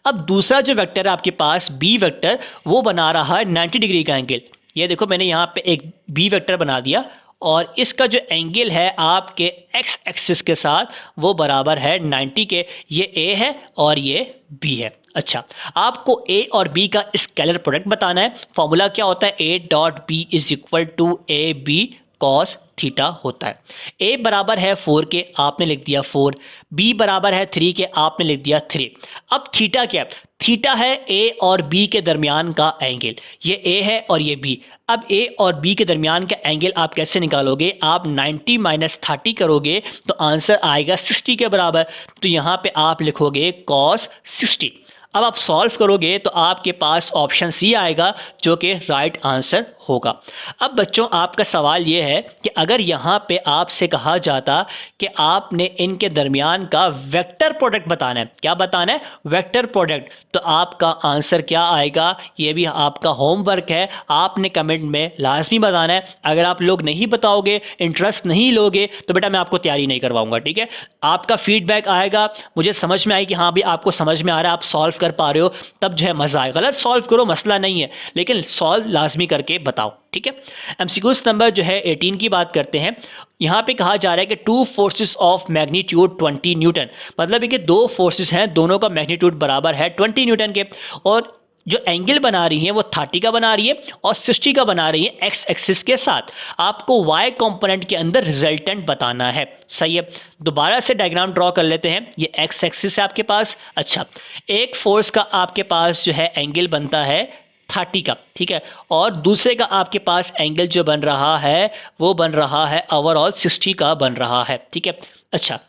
अब दूसरा जो वेक्टर है आपके पास बी वेक्टर, वो बना रहा है 90 डिग्री का एंगल। ये देखो मैंने यहाँ पे एक बी वेक्टर बना दिया, और इसका जो एंगल है आपके एक्स एक्सिस के साथ वो बराबर है 90 के। ये ए है और ये बी है। अच्छा, आपको ए और बी का स्केलर प्रोडक्ट बताना है। फॉर्मूला क्या होता है, A dot B is equal to A B cos theta होता है। ए बराबर है 4 के, आपने लिख दिया 4। बी बराबर है 3 के, आपने लिख दिया 3। अब थीटा क्या है, थीटा है ए और बी के दरमियान का एंगल। ये ए है और ये बी। अब ए और बी के दरमियान का एंगल आप कैसे निकालोगे, आप 90 - 30 करोगे तो आंसर आएगा 60 के बराबर। तो यहाँ पे आप लिखोगे cos 60। अब आप सॉल्व करोगे तो आपके पास ऑप्शन सी आएगा जो कि राइट आंसर होगा। अब बच्चों आपका सवाल ये है कि अगर यहाँ पे आपसे कहा जाता कि आपने इनके दरमियान का वेक्टर प्रोडक्ट बताना है, क्या बताना है, वेक्टर प्रोडक्ट, तो आपका आंसर क्या आएगा, ये भी आपका होमवर्क है, आपने कमेंट में लाजमी बताना है। अगर आप लोग नहीं बताओगे, इंटरेस्ट नहीं लोगे, तो बेटा मैं आपको तैयारी नहीं करवाऊंगा, ठीक है। आपका फीडबैक आएगा, मुझे समझ में आई कि हाँ भी आपको समझ में आ रहा है, आप सॉल्व कर पा रहे हो, तब जो है मजा आएगा। गलत सॉल्व करो मसला नहीं है, लेकिन सॉल्व लाजमी करके बताओ, ठीक है। एमसीक्यूज नंबर जो है 18 की बात करते हैं। यहाँ पे कहा जा रहा है कि 2 फोर्सेस ऑफ मैग्नीट्यूड 20 न्यूटन, मतलब है कि 2 फोर्सेस हैं, दोनों का मैग्नीट्यूड बराबर है 20 न्यूटन के, और जो एंगल बना रही है वो 30 का बना रही है और 60 का बना रही है एक्स एक्सिस के साथ। आपको वाई कंपोनेंट के अंदर रिजल्टेंट बताना है। सही है, दोबारा से डायग्राम ड्रॉ कर लेते हैं। ये एक्स एक्सिस है आपके पास। अच्छा, एक फोर्स का आपके पास जो है एंगल बनता है 30 का, ठीक है, और दूसरे का आपके पास एंगल जो बन रहा है वो बन रहा है ओवरऑल 60 का बन रहा है, ठीक है। अच्छा,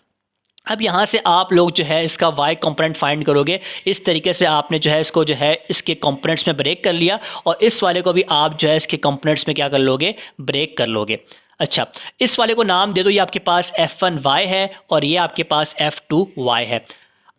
अब यहाँ से आप लोग जो है इसका y कंपोनेंट फाइंड करोगे। इस तरीके से आपने जो है इसको जो है इसके कंपोनेंट्स में ब्रेक कर लिया, और इस वाले को भी आप जो है इसके कंपोनेंट्स में क्या कर लोगे, ब्रेक कर लोगे। अच्छा, इस वाले को नाम दे दो, ये आपके पास f1y है और ये आपके पास f2y है।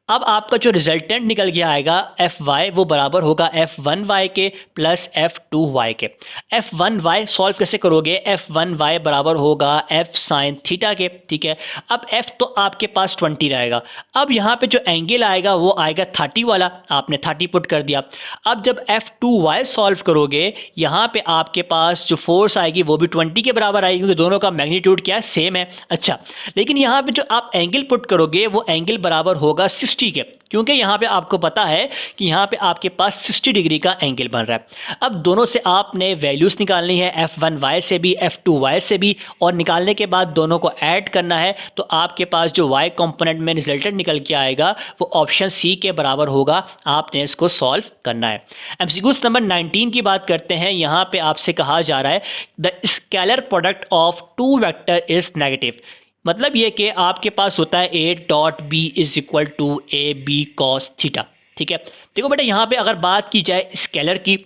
अब आपका जो रिजल्टेंट निकल के आएगा एफ वाई वो बराबर होगा एफ वन वाई के प्लस एफ टू वाई के। एफ वन वाई सॉल्व कैसे करोगे, एफ वन वाई बराबर होगा एफ साइन थीटा के, ठीक है। अब एफ तो आपके पास 20 रहेगा। अब यहाँ पे जो एंगल आएगा वो आएगा 30 वाला, आपने 30 पुट कर दिया। अब जब एफ टू वाई सॉल्व करोगे यहाँ पे आपके पास जो फोर्स आएगी वो भी 20 के बराबर आएगी, क्योंकि दोनों का मैग्नीट्यूड क्या है, सेम है। अच्छा, लेकिन यहाँ पे जो आप एंगल पुट करोगे वो एंगल बराबर होगा 60 के, क्योंकि यहाँ पे आपको पता है कि यहाँ पे आपके पास 60 डिग्री का एंगल बन रहा है। अब दोनों से आपने वैल्यूज़ निकालनी है, f1y से भी f2y से भी, और निकालने के बाद दोनों को ऐड करना है। तो आपके पास जो y कंपोनेंट में रिजल्टेंट निकल के आएगा वो ऑप्शन सी के बराबर होगा। आपने इसको सॉल्व करना है। एमसीक्यू नंबर 19 की बात करते हैं। यहाँ पे आपसे कहा जा रहा है the scalar product of two vector is negative. मतलब ये कि आपके पास होता है a dot B is equal to A B cos theta, ठीक है। देखो बेटा, यहाँ पे अगर बात की जाए स्केलर की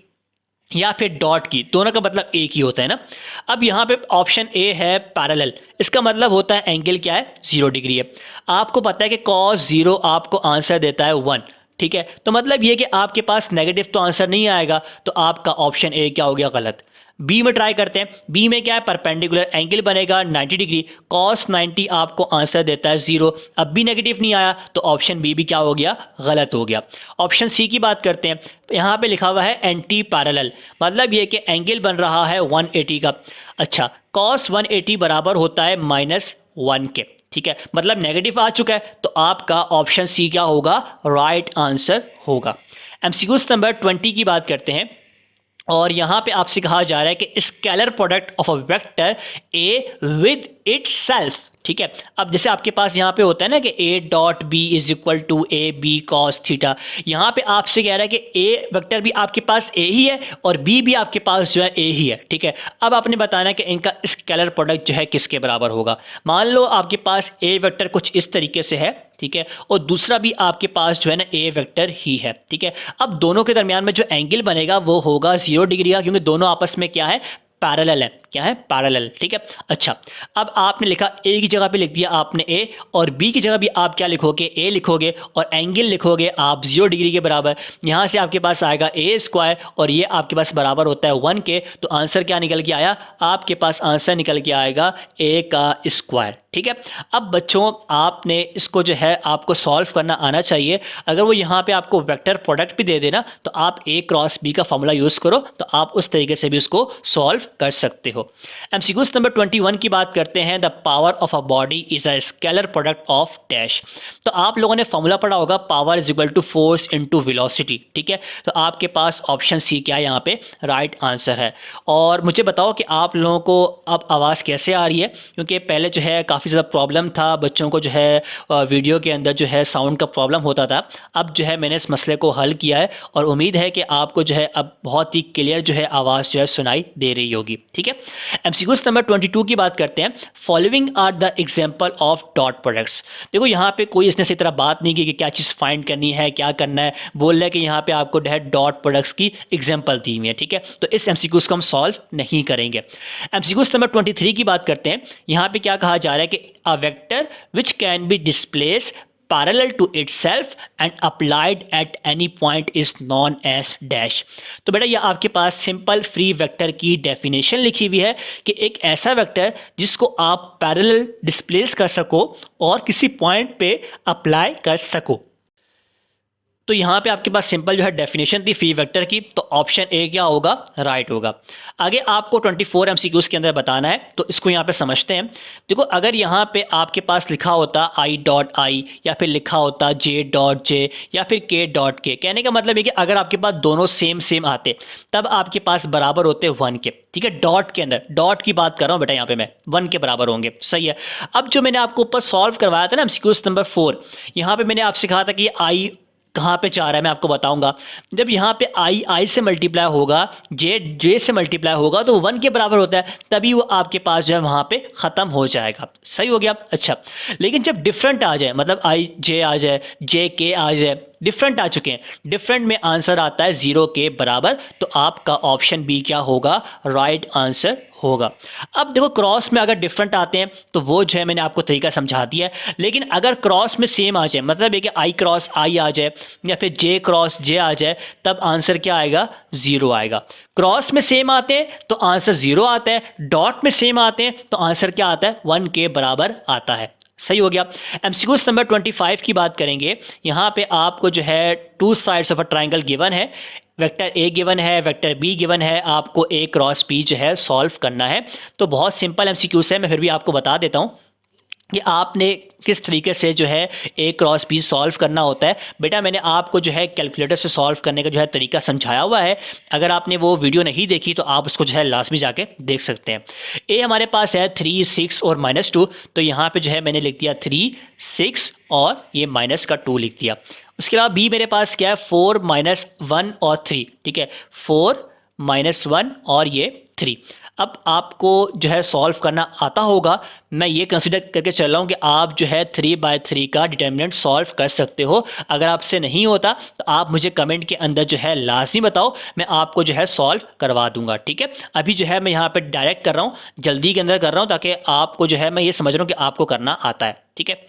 या फिर डॉट की, दोनों का मतलब एक ही होता है ना। अब यहाँ पे ऑप्शन ए है पैरेलल, इसका मतलब होता है एंगल क्या है, 0 डिग्री है। आपको पता है कि कॉस 0 आपको आंसर देता है 1, ठीक है। तो मतलब ये कि आपके पास नेगेटिव तो आंसर नहीं आएगा, तो आपका ऑप्शन ए क्या हो गया, गलत। बी में ट्राई करते हैं। बी में क्या है, परपेंडिकुलर एंगल बनेगा 90 डिग्री, कॉस 90 आपको आंसर देता है 0। अब भी नेगेटिव नहीं आया तो ऑप्शन बी भी क्या हो गया, गलत हो गया। ऑप्शन सी की बात करते हैं। यहाँ पे लिखा हुआ है एंटी पैरेलल, मतलब ये कि एंगल बन रहा है 180 का। अच्छा, कॉस 180 बराबर होता है -1 के, ठीक है, मतलब नेगेटिव आ चुका है, तो आपका ऑप्शन सी क्या होगा, राइट आंसर होगा। एमसीक्यू नंबर 20 की बात करते हैं। और यहाँ पे आपसे कहा जा रहा है कि scalar product of a vector A with itself, ठीक है। अब जैसे आपके पास यहाँ पे होता है ना कि a dot B is equal to A B cos theta, यहाँ पे आपसे कह रहा है कि a वेक्टर भी आपके पास a ही है और b भी आपके पास जो है a ही है, ठीक है। अब आपने बताना है कि इनका स्केलर प्रोडक्ट जो है किसके बराबर होगा। मान लो आपके पास a वेक्टर कुछ इस तरीके से है, ठीक है, और दूसरा भी आपके पास जो है ना a वेक्टर ही है, ठीक है। अब दोनों के दरमियान में जो एंगल बनेगा वो होगा 0 डिग्री का, क्योंकि दोनों आपस में क्या है, पैरेलल है। क्या है, पैरेलल, ठीक है। अच्छा, अब आपने लिखा ए की जगह पे लिख दिया आपने ए, और बी की जगह भी आप क्या लिखोगे, ए लिखोगे, और एंगल लिखोगे आप 0 डिग्री के बराबर। यहाँ से आपके पास आएगा ए स्क्वायर, और ये आपके पास बराबर होता है 1 के। तो आंसर क्या निकल के आया, आपके पास आंसर निकल के आएगा ए का स्क्वायर, ठीक है। अब बच्चों, आपने इसको जो है आपको सॉल्व करना आना चाहिए। अगर वो यहाँ पे आपको वेक्टर प्रोडक्ट भी दे देना तो आप ए क्रॉस बी का फॉर्मूला यूज़ करो, तो आप उस तरीके से भी उसको सॉल्व कर सकते हो। एमसीक्यू नंबर 21 की बात करते हैं। The power of a body is a scalar product of dash. तो आप लोगों ने फॉर्मूला पढ़ा होगा, power is equal to force into velocity, ठीक है। तो आपके पास ऑप्शन सी क्या है, यहाँ पे राइट आंसर है। और मुझे बताओ कि आप लोगों को अब आवाज़ कैसे आ रही है, क्योंकि पहले जो है काफ़ी ज़्यादा प्रॉब्लम था, बच्चों को जो है वीडियो के अंदर जो है साउंड का प्रॉब्लम होता था। अब जो है मैंने इस मसले को हल किया है, और उम्मीद है कि आपको जो है अब बहुत ही क्लियर जो है आवाज़ जो है सुनाई दे रही होगी, ठीक है। एमसीक्यू नंबर 22 की बात करते हैं। Following are the example of dot products. देखो, यहाँ पे कोई इसने इसी तरह बात नहीं की कि क्या चीज़ फाइंड करनी है, क्या करना है, बोल रहा है कि यहाँ पे आपको जो है डॉट प्रोडक्ट्स की एग्जांपल दी हुई है, ठीक है। तो इस एमसीक्यूज को हम सॉल्व नहीं करेंगे। एमसीक्यू नंबर 23 की बात करते हैं। यहाँ पे क्या कहा जा रहा है कि a vector which can be displace parallel to itself and applied at any point is known as dash। तो बेटा, ये आपके पास सिंपल फ्री वेक्टर की डेफिनेशन लिखी हुई है कि एक ऐसा वेक्टर जिसको आप पैरेलल डिस्प्लेस कर सको और किसी पॉइंट पे अप्लाई कर सको। तो यहाँ पे आपके पास सिंपल जो है डेफिनेशन थी फ्री वेक्टर की, तो ऑप्शन ए क्या होगा, राइट होगा। आगे आपको 24 एमसीक्यूज के अंदर बताना है, तो इसको यहाँ पे समझते हैं। देखो, अगर यहाँ पे आपके पास लिखा होता आई डॉट आई, या फिर लिखा होता जे डॉट जे, या फिर के डॉट के, कहने का मतलब है कि अगर आपके पास दोनों सेम सेम आते तब आपके पास बराबर होते 1 के, ठीक है। डॉट के अंदर, डॉट की बात कर रहा हूँ बेटा, यहाँ पे मैं 1 के बराबर होंगे, सही है। अब जो मैंने आपको ऊपर सॉल्व करवाया था ना एमसीक्यूज नंबर 4, यहाँ पे मैंने आपसे कहा था कि आई कहाँ पे जा रहा है, मैं आपको बताऊंगा। जब यहाँ पे आई से मल्टीप्लाई होगा, जे से मल्टीप्लाई होगा, तो 1 के बराबर होता है, तभी वो आपके पास जो है वहाँ पे ख़त्म हो जाएगा, सही हो गया। अच्छा, लेकिन जब डिफरेंट आ जाए, मतलब आई जे आ जाए, जे के आ जाए, डिफरेंट आ चुके हैं, डिफरेंट में आंसर आता है 0 के बराबर, तो आपका ऑप्शन बी क्या होगा, राइट आंसर होगा। अब देखो क्रॉस में अगर डिफरेंट आते हैं तो वो जो है मैंने आपको तरीका समझा दिया है, लेकिन अगर क्रॉस में सेम आ जाए, मतलब है कि आई क्रॉस आई आ जाए या फिर जे क्रॉस जे आ जाए, तब आंसर क्या आएगा, 0 आएगा। क्रॉस में सेम आते हैं तो आंसर 0 आता है, डॉट में सेम आते हैं तो आंसर क्या आता है, 1 के बराबर आता है। सही हो गया। एमसीक्यूज नंबर 25 की बात करेंगे। यहाँ पे आपको जो है two sides of a triangle given है, वेक्टर ए गिवन है, वेक्टर बी गिवन है, आपको ए क्रॉस बी जो है सॉल्व करना है। तो बहुत सिंपल एमसीक्यूज है, मैं फिर भी आपको बता देता हूँ कि आपने किस तरीके से जो है ए क्रॉस बी सॉल्व करना होता है। बेटा मैंने आपको जो है कैलकुलेटर से सॉल्व करने का जो है तरीका समझाया हुआ है, अगर आपने वो वीडियो नहीं देखी तो आप उसको जो है लास्ट में जाके देख सकते हैं। ए हमारे पास है 3, 6 और -2, तो यहाँ पे जो है मैंने लिख दिया 3, 6 और ये माइनस का 2 लिख दिया। उसके अलावा बी मेरे पास क्या है, 4, -1 और 3, ठीक है, 4, -1 और ये 3। अब आपको जो है सॉल्व करना आता होगा, मैं ये कंसिडर करके चल रहा हूँ कि आप जो है 3/3 का डिटर्मिनेंट सॉल्व कर सकते हो। अगर आपसे नहीं होता तो आप मुझे कमेंट के अंदर जो है लाजमी बताओ, मैं आपको जो है सॉल्व करवा दूंगा, ठीक है। अभी जो है मैं यहाँ पे डायरेक्ट कर रहा हूँ, जल्दी के अंदर कर रहा हूँ, ताकि आपको जो है मैं ये समझ रहा हूँ कि आपको करना आता है, ठीक है।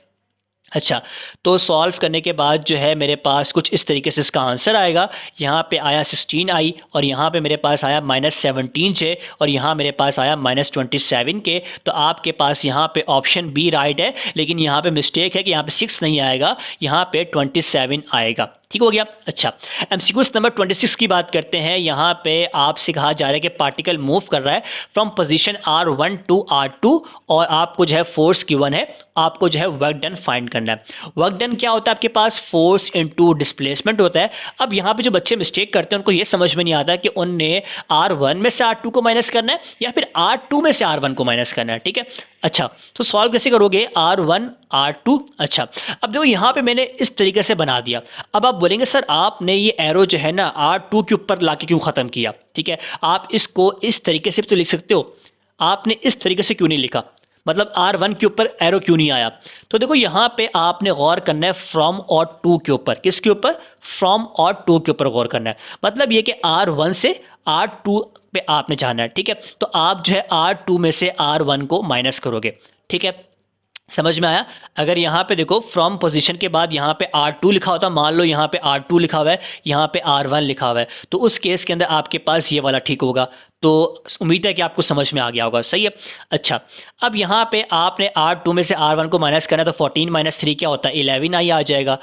अच्छा, तो सॉल्व करने के बाद जो है मेरे पास कुछ इस तरीके से इसका आंसर आएगा। यहाँ पे आया 16 आई, और यहाँ पे मेरे पास आया -17 जे, और यहाँ मेरे पास आया -27 के। तो आपके पास यहाँ पे ऑप्शन बी राइट है, लेकिन यहाँ पे मिस्टेक है कि यहाँ पे 6 नहीं आएगा, यहाँ पे 27 आएगा। ठीक हो गया। अच्छा, एमसीक्यूज नंबर 26 की बात करते हैं। यहाँ पे आपसे कहा जा रहा है कि पार्टिकल मूव कर रहा है from position R1 to R2, और आपको जो है फोर्स गिवन है, आपको जो है वर्क डन फाइंड करना है। वर्क डन क्या होता है आपके पास, फोर्स इनटू डिस्प्लेसमेंट होता है। अब यहाँ पे जो बच्चे मिस्टेक करते हैं उनको ये समझ में नहीं आता कि उनने R1 में से R2 को माइनस करना है या फिर R2 में से R1 को माइनस करना है, ठीक है। अच्छा, तो सॉल्व कैसे करोगे, R1 R2। अच्छा, अब देखो यहाँ पे मैंने इस तरीके से बना दिया। अब आप बोलेंगे सर आपने ये एरो जो है ना R2 के ऊपर लाके क्यों खत्म किया, ठीक है। आप इसको इस तरीके से भी तो लिख सकते हो, आपने इस तरीके से क्यों नहीं लिखा, मतलब R1 के ऊपर एरो क्यों नहीं आया। तो देखो यहाँ पे आपने गौर करना है फ्रॉम और टू के ऊपर, किसके ऊपर, फ्रॉम और टू के ऊपर गौर करना है। मतलब ये कि R1 से R2 पे आपने जाना है, ठीक है। तो आप जो है R2 में से R1 को माइनस करोगे, ठीक है। समझ में आया। अगर यहाँ पे देखो फ्रॉम पोजीशन के बाद यहाँ पे R2 लिखा होता, मान लो यहाँ पे R2 लिखा हुआ है, यहाँ पे R1 लिखा हुआ है, तो उस केस के अंदर आपके पास ये वाला ठीक होगा। तो उम्मीद है कि आपको समझ में आ गया होगा, सही है। अच्छा, अब यहाँ पे आपने R2 में से R1 को माइनस करना है, तो 14 - 3 क्या होता है, 11 आई आ जाएगा।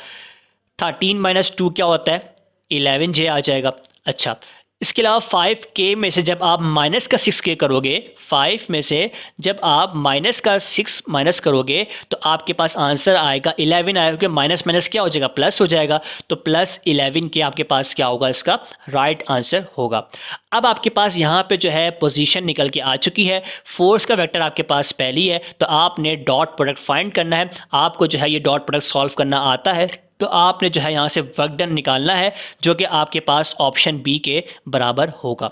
13 - 2 क्या होता है, 11 जे आ जाएगा। अच्छा, इसके अलावा 5K में से जब आप माइनस का 6K करोगे, 5 में से जब आप माइनस का 6 माइनस करोगे तो आपके पास आंसर आएगा 11 आएगा, क्योंकि माइनस माइनस क्या हो जाएगा, प्लस हो जाएगा। तो +11 के आपके पास क्या होगा, इसका राइट आंसर होगा। अब आपके पास यहाँ पे जो है पोजीशन निकल के आ चुकी है, फोर्स का वेक्टर आपके पास पहली है, तो आपने डॉट प्रोडक्ट फाइंड करना है। आपको जो है ये डॉट प्रोडक्ट सॉल्व करना आता है, तो आपने जो है यहाँ से वर्क डन निकालना है, जो कि आपके पास ऑप्शन बी के बराबर होगा।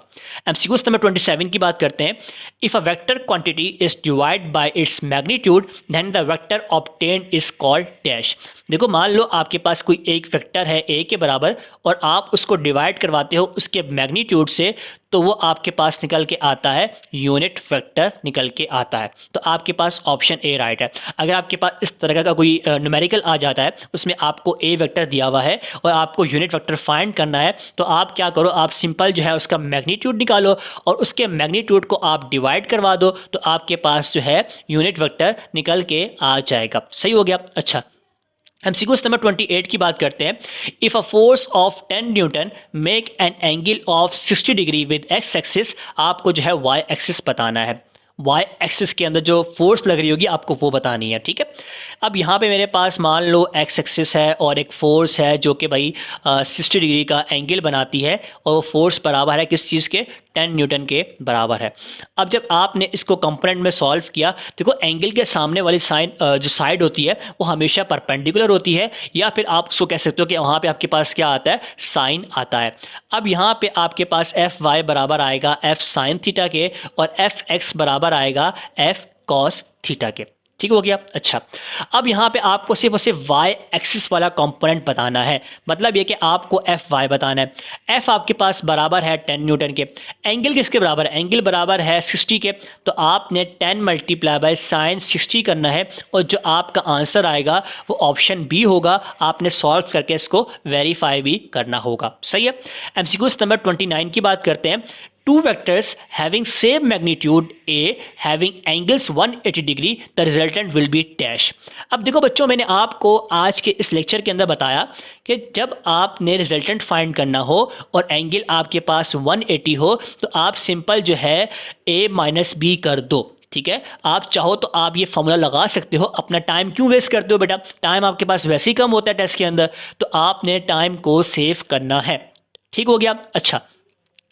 एमसीक्यूज नंबर 27 की बात करते हैं। If a vector quantity is divide by its magnitude then the vector obtained is called dash. देखो मान लो आपके पास कोई एक वेक्टर है ए के बराबर, और आप उसको डिवाइड करवाते हो उसके मैग्नीट्यूड से, तो वो आपके पास निकल के आता है यूनिट वेक्टर निकल के आता है। तो आपके पास ऑप्शन ए राइट है। अगर आपके पास इस तरह का कोई न्यूमेरिकल आ जाता है, उसमें आपको ए वेक्टर दिया हुआ है और आपको यूनिट वेक्टर फाइंड करना है, तो आप क्या करो, आप सिंपल जो है उसका मैग्नीट्यूड निकालो और उसके मैग्नीट्यूड को आप डिवाइड करवा दो, तो आपके पास जो है यूनिट वेक्टर निकल के आ जाएगा। सही हो गया। अच्छा, एमसीक्यूज नंबर 28 की बात करते हैं। If a force of 10 Newton make an angle of 60 degree with x axis, आपको जो है वाई एक्सिस बताना है। वाई एक्सिस के अंदर जो फोर्स लग रही होगी आपको वो बतानी है, ठीक है। अब यहाँ पे मेरे पास मान लो एक्स एक्सिस है और एक फोर्स है जो कि भाई 60 डिग्री का एंगल बनाती है, और फोर्स बराबर है किस चीज़ के, 10 न्यूटन के बराबर है। अब जब आपने इसको कंपोनेंट में सॉल्व किया, देखो एंगल के सामने वाली जो साइड होती है वो हमेशा परपेंडिकुलर होती है, या फिर आप उसको कह सकते हो कि वहाँ पे आपके पास क्या आता है, साइन आता है। अब यहाँ पे आपके पास एफ वाई बराबर आएगा एफ साइन थीटा के, और एफ एक्स बराबर आएगा एफ कॉस थीटा के, ठीक हो गया। अच्छा, अब यहाँ पे आपको सिर्फ और सिर्फ वाई एक्सिस वाला कंपोनेंट बताना है, मतलब ये कि आपको एफ वाई बताना है। एफ आपके पास बराबर है 10 न्यूटन के। एंगल किसके बराबर है? एंगल बराबर है 60 के। तो आपने 10 मल्टीप्लाई बाय साइन 60 करना है और जो आपका आंसर आएगा वो ऑप्शन बी होगा। आपने सॉल्व करके इसको वेरीफाई भी करना होगा। सही है। एमसीक्यूज नंबर 29 की बात करते हैं। Two vectors having same magnitude A having angles 180 degree, the resultant will be dash। अब देखो बच्चों, मैंने आपको आज के इस लेक्चर के अंदर बताया कि जब आपने रिजल्टेंट फाइंड करना हो और एंगल आपके पास 180 हो तो आप सिंपल जो है A माइनस बी कर दो। ठीक है, आप चाहो तो आप ये फॉर्मूला लगा सकते हो। अपना टाइम क्यों वेस्ट करते हो बेटा? टाइम आपके पास वैसे ही कम होता है टेस्ट के अंदर, तो आपने टाइम को सेव करना है। ठीक हो गया। अच्छा,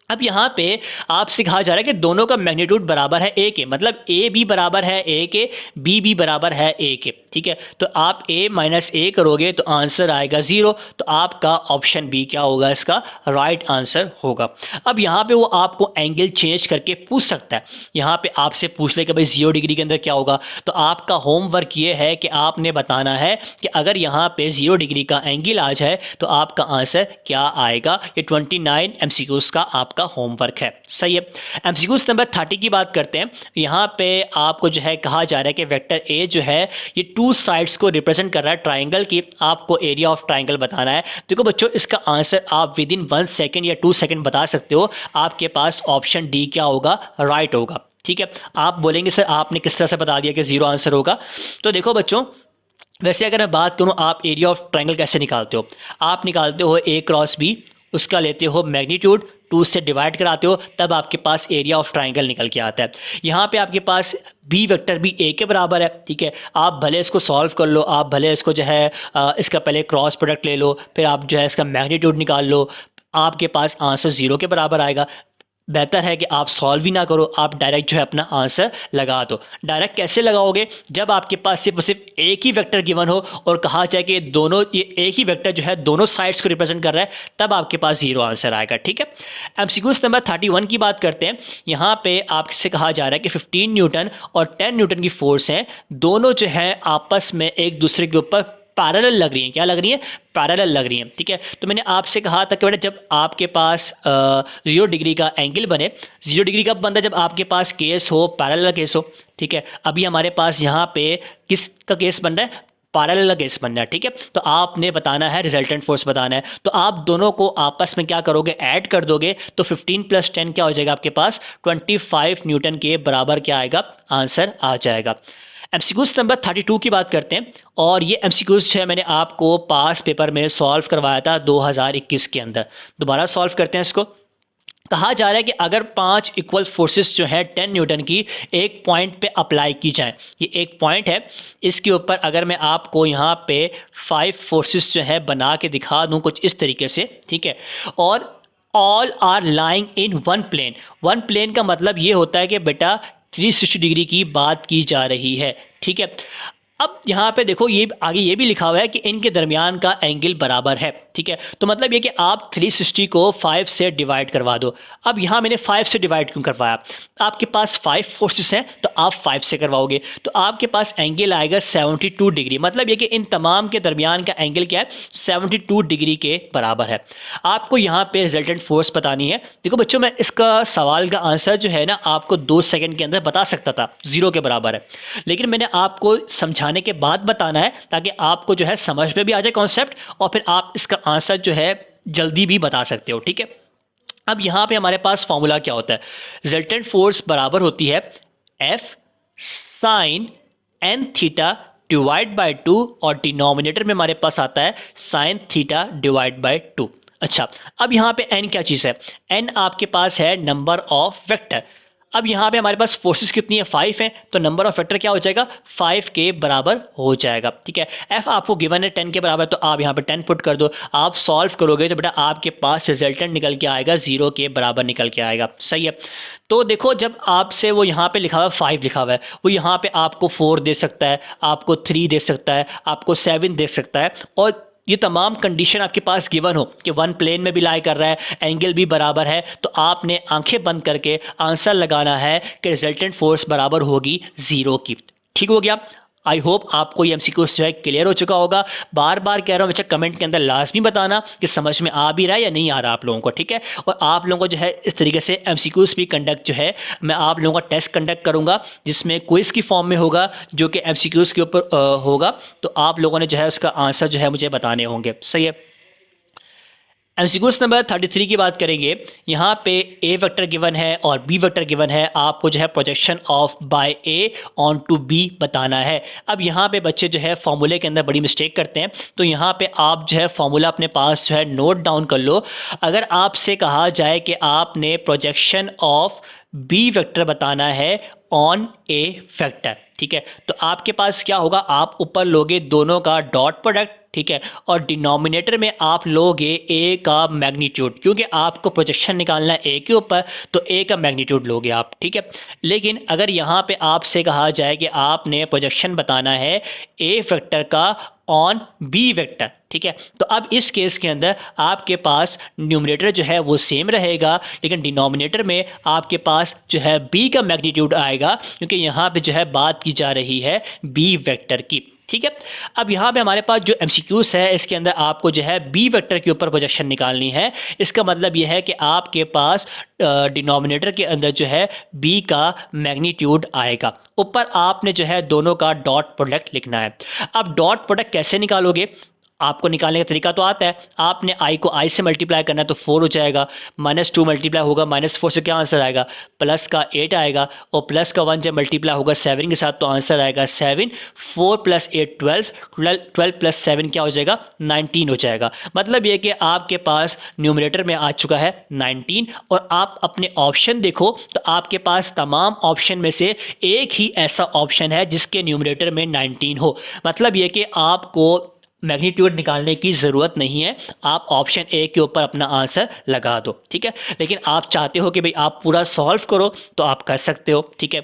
अब यहाँ पे आपसे कहा जा रहा है कि दोनों का मैग्नीट्यूड बराबर है ए के, मतलब ए भी बराबर है ए के, बी भी बराबर है ए के। ठीक है, तो आप ए माइनस ए करोगे तो आंसर आएगा 0। तो आपका ऑप्शन बी क्या होगा? इसका राइट आंसर होगा। अब यहाँ पे वो आपको एंगल चेंज करके पूछ सकता है। यहाँ पे आपसे पूछ ले कि भाई 0 डिग्री के अंदर क्या होगा, तो आपका होमवर्क ये है कि आपने बताना है कि अगर यहाँ पे 0 डिग्री का एंगल आ जाए तो आपका आंसर क्या आएगा। ये 29 एमसीक्यूज का आपका होमवर्क है। सही है। एमसीक्यूज नंबर 30 की बात करते हैं। यहाँ पे आपको जो है कहा जा रहा है कि वेक्टर ए जो है ये 2 साइड्स को रिप्रेजेंट कर रहा है ट्राइंगल की। आपको एरिया ऑफ ट्राइंगल बताना है। देखो बच्चों, इसका आंसर आप विद इन 1 सेकेंड या 2 सेकेंड बता सकते हो। आपके पास ऑप्शन डी क्या होगा? राइट होगा। ठीक है, आप बोलेंगे सर आपने किस तरह से बता दिया कि 0 आंसर होगा। तो देखो बच्चों, वैसे अगर मैं बात करूं, आप एरिया ऑफ ट्राइंगल कैसे निकालते हो? आप निकालते हो ए क्रॉस बी, उसका लेते हो मैग्नीट्यूड, 2 से डिवाइड कराते हो, तब आपके पास एरिया ऑफ ट्राइंगल निकल के आता है। यहाँ पे आपके पास बी वेक्टर भी ए के बराबर है। ठीक है, आप भले इसको सॉल्व कर लो, आप भले इसको जो है इसका पहले क्रॉस प्रोडक्ट ले लो, फिर आप जो है इसका मैग्नीट्यूड निकाल लो, आपके पास आंसर 0 के बराबर आएगा। बेहतर है कि आप सॉल्व ही ना करो, आप डायरेक्ट जो है अपना आंसर लगा दो। डायरेक्ट कैसे लगाओगे? जब आपके पास सिर्फ एक ही वेक्टर गिवन हो और कहा जाए कि ये एक ही वेक्टर जो है दोनों साइड्स को रिप्रेजेंट कर रहा है, तब आपके पास 0 आंसर आएगा। ठीक है, एमसीक्यूज नंबर 31 की बात करते हैं। यहाँ पे आपसे कहा जा रहा है कि 15 न्यूटन और 10 न्यूटन की फोर्स है, दोनों जो है आपस में एक दूसरे के ऊपर पैरेलल लग रही हैं। क्या लग रही हैं? पैरेलल लग रही हैं। ठीक है, तो मैंने आपसे कहा था कि बेटा जब आपके पास 0 डिग्री का एंगल बने, 0 डिग्री कब बनता है? जब आपके पास केस हो पैरेलल केस हो। ठीक है, अभी हमारे पास यहाँ पे किसका केस बन रहा है? पैरेलल केस बन रहा है। ठीक है, तो आपने बताना है रिजल्टेंट फोर्स बताना है। तो आप दोनों को आपस में क्या करोगे? ऐड कर दोगे, तो 15 + 10 क्या हो जाएगा? आपके पास 25 न्यूटन के बराबर क्या आएगा? आंसर आ जाएगा। एमसीक्यूज नंबर 32 की बात करते हैं। और ये एमसीक्यूज है मैंने आपको पास पेपर में सॉल्व करवाया था 2021 के अंदर। दोबारा सॉल्व करते हैं इसको। कहा जा रहा है कि अगर 5 इक्वल फोर्सेस जो है 10 न्यूटन की एक पॉइंट पे अप्लाई की जाए, ये एक पॉइंट है, इसके ऊपर अगर मैं आपको यहाँ पे 5 फोर्सेस जो है बना के दिखा दूँ कुछ इस तरीके से। ठीक है, और all are lying in one plane. One plane का मतलब ये होता है कि बेटा 360 डिग्री की बात की जा रही है। ठीक है, अब यहाँ पे देखो ये आगे ये भी लिखा हुआ है कि इनके दरमियान का एंगल बराबर है। ठीक है, तो मतलब ये कि आप 360 को 5 से डिवाइड करवा दो। अब यहाँ मैंने 5 से डिवाइड क्यों करवाया? आपके पास 5 फोर्सेस हैं तो आप 5 से करवाओगे, तो आपके पास एंगल आएगा 72 डिग्री। मतलब ये कि इन तमाम के दरमियान का एंगल क्या है? 72 डिग्री के बराबर है। आपको यहाँ पे रिजल्टेंट फोर्स बतानी है। देखो बच्चों, मैं इसका सवाल का आंसर जो है ना आपको 2 सेकेंड के अंदर बता सकता था, 0 के बराबर है, लेकिन मैंने आपको समझाने के बाद बताना है ताकि आपको जो है समझ में भी आ जाए कॉन्सेप्ट, और फिर आप इसका आंसर जो है जल्दी भी बता सकते हो। ठीक है, अब यहां पे हमारे पास फॉर्मूला क्या होता है? रिजल्टेंट फोर्स बराबर होती है F sin n theta divide by 2, और डिनोमिनेटर में हमारे पास आता है sin थीटा डिवाइड बाय 2। अच्छा, अब यहां पे n क्या चीज है? n आपके पास है नंबर ऑफ वेक्टर। अब यहाँ पे हमारे पास फोर्सेस कितनी है? 5 है, तो नंबर ऑफ वेक्टर क्या हो जाएगा? 5 के बराबर हो जाएगा। ठीक है, एफ आपको गिवन है 10 के बराबर, तो आप यहाँ पे 10 पुट कर दो। आप सॉल्व करोगे तो बेटा आपके पास रिजल्टेंट निकल के आएगा 0 के बराबर निकल के आएगा। सही है, तो देखो जब आपसे वो यहाँ पे लिखा हुआ है 5 लिखा हुआ है, वो यहाँ पे आपको 4 दे सकता है, आपको 3 दे सकता है, आपको 7 दे सकता है, और ये तमाम कंडीशन आपके पास गिवन हो कि वन प्लेन में भी लाई कर रहा है, एंगल भी बराबर है, तो आपने आंखें बंद करके आंसर लगाना है कि रिजल्टेंट फोर्स बराबर होगी 0 की। ठीक हो गया। आई होप आपको ये एमसीक्यूज जो है क्लियर हो चुका होगा। बार बार कह रहा हूँ, बच्चा कमेंट के अंदर लाजमी बताना कि समझ में आ भी रहा है या नहीं आ रहा आप लोगों को, ठीक है। और आप लोगों को जो है इस तरीके से एमसीक्यूज भी कंडक्ट जो है, मैं आप लोगों का टेस्ट कंडक्ट करूँगा जिसमें क्विज की फॉर्म में होगा, जो कि एमसीक्यूज के ऊपर होगा। तो आप लोगों ने जो है उसका आंसर जो है मुझे बताने होंगे, सही है। एमसीक्यूज नंबर 33 की बात करेंगे। यहाँ पे ए वेक्टर गिवन है और बी वेक्टर गिवन है, आपको जो है projection of by A on to B बताना है। अब यहाँ पे बच्चे जो है फॉर्मूले के अंदर बड़ी मिस्टेक करते हैं, तो यहाँ पे आप जो है फॉर्मूला अपने पास जो है नोट डाउन कर लो। अगर आपसे कहा जाए कि आपने प्रोजेक्शन ऑफ बी वेक्टर बताना है ऑन ए वेक्टर, ठीक है, तो आपके पास क्या होगा, आप ऊपर लोगे दोनों का डॉट प्रोडक्ट, ठीक है, और डिनोमिनेटर में आप लोगे ए का मैग्नीट्यूड, क्योंकि आपको प्रोजेक्शन निकालना है ए के ऊपर, तो ए का मैग्नीट्यूड लोगे आप, ठीक है। लेकिन अगर यहाँ पे आपसे कहा जाए कि आपने प्रोजेक्शन बताना है ए वेक्टर का ऑन बी वेक्टर, ठीक है, तो अब इस केस के अंदर आपके पास न्यूमरेटर जो है वो सेम रहेगा, लेकिन डिनोमिनेटर में आपके पास जो है बी का मैग्नीट्यूड आएगा, क्योंकि यहाँ पे जो है बात की जा रही है बी वेक्टर की, ठीक है। अब यहाँ पे हमारे पास जो एमसीक्यूज है, इसके अंदर आपको जो है बी वेक्टर के ऊपर प्रोजेक्शन निकालनी है। इसका मतलब यह है कि आपके पास डिनोमिनेटर के अंदर जो है बी का मैग्नीट्यूड आएगा, ऊपर आपने जो है दोनों का डॉट प्रोडक्ट लिखना है। अब डॉट प्रोडक्ट कैसे निकालोगे, आपको निकालने का तरीका तो आता है, आपने आई को आई से मल्टीप्लाई करना है, तो 4 हो जाएगा, -2 मल्टीप्लाई होगा -4 से क्या आंसर आएगा, प्लस का 8 आएगा, और प्लस का 1 जब मल्टीप्लाई होगा 7 के साथ तो आंसर आएगा 7, 4 + 8 12, 12 + 7 क्या हो जाएगा, 19 हो जाएगा। मतलब ये कि आपके पास न्यूमरेटर में आ चुका है 19, और आप अपने ऑप्शन देखो तो आपके पास तमाम ऑप्शन में से एक ही ऐसा ऑप्शन है जिसके न्यूमरेटर में 19 हो। मतलब ये कि आपको मैग्नीट्यूड निकालने की ज़रूरत नहीं है, आप ऑप्शन ए के ऊपर अपना आंसर लगा दो, ठीक है। लेकिन आप चाहते हो कि भाई आप पूरा सॉल्व करो तो आप कर सकते हो, ठीक है।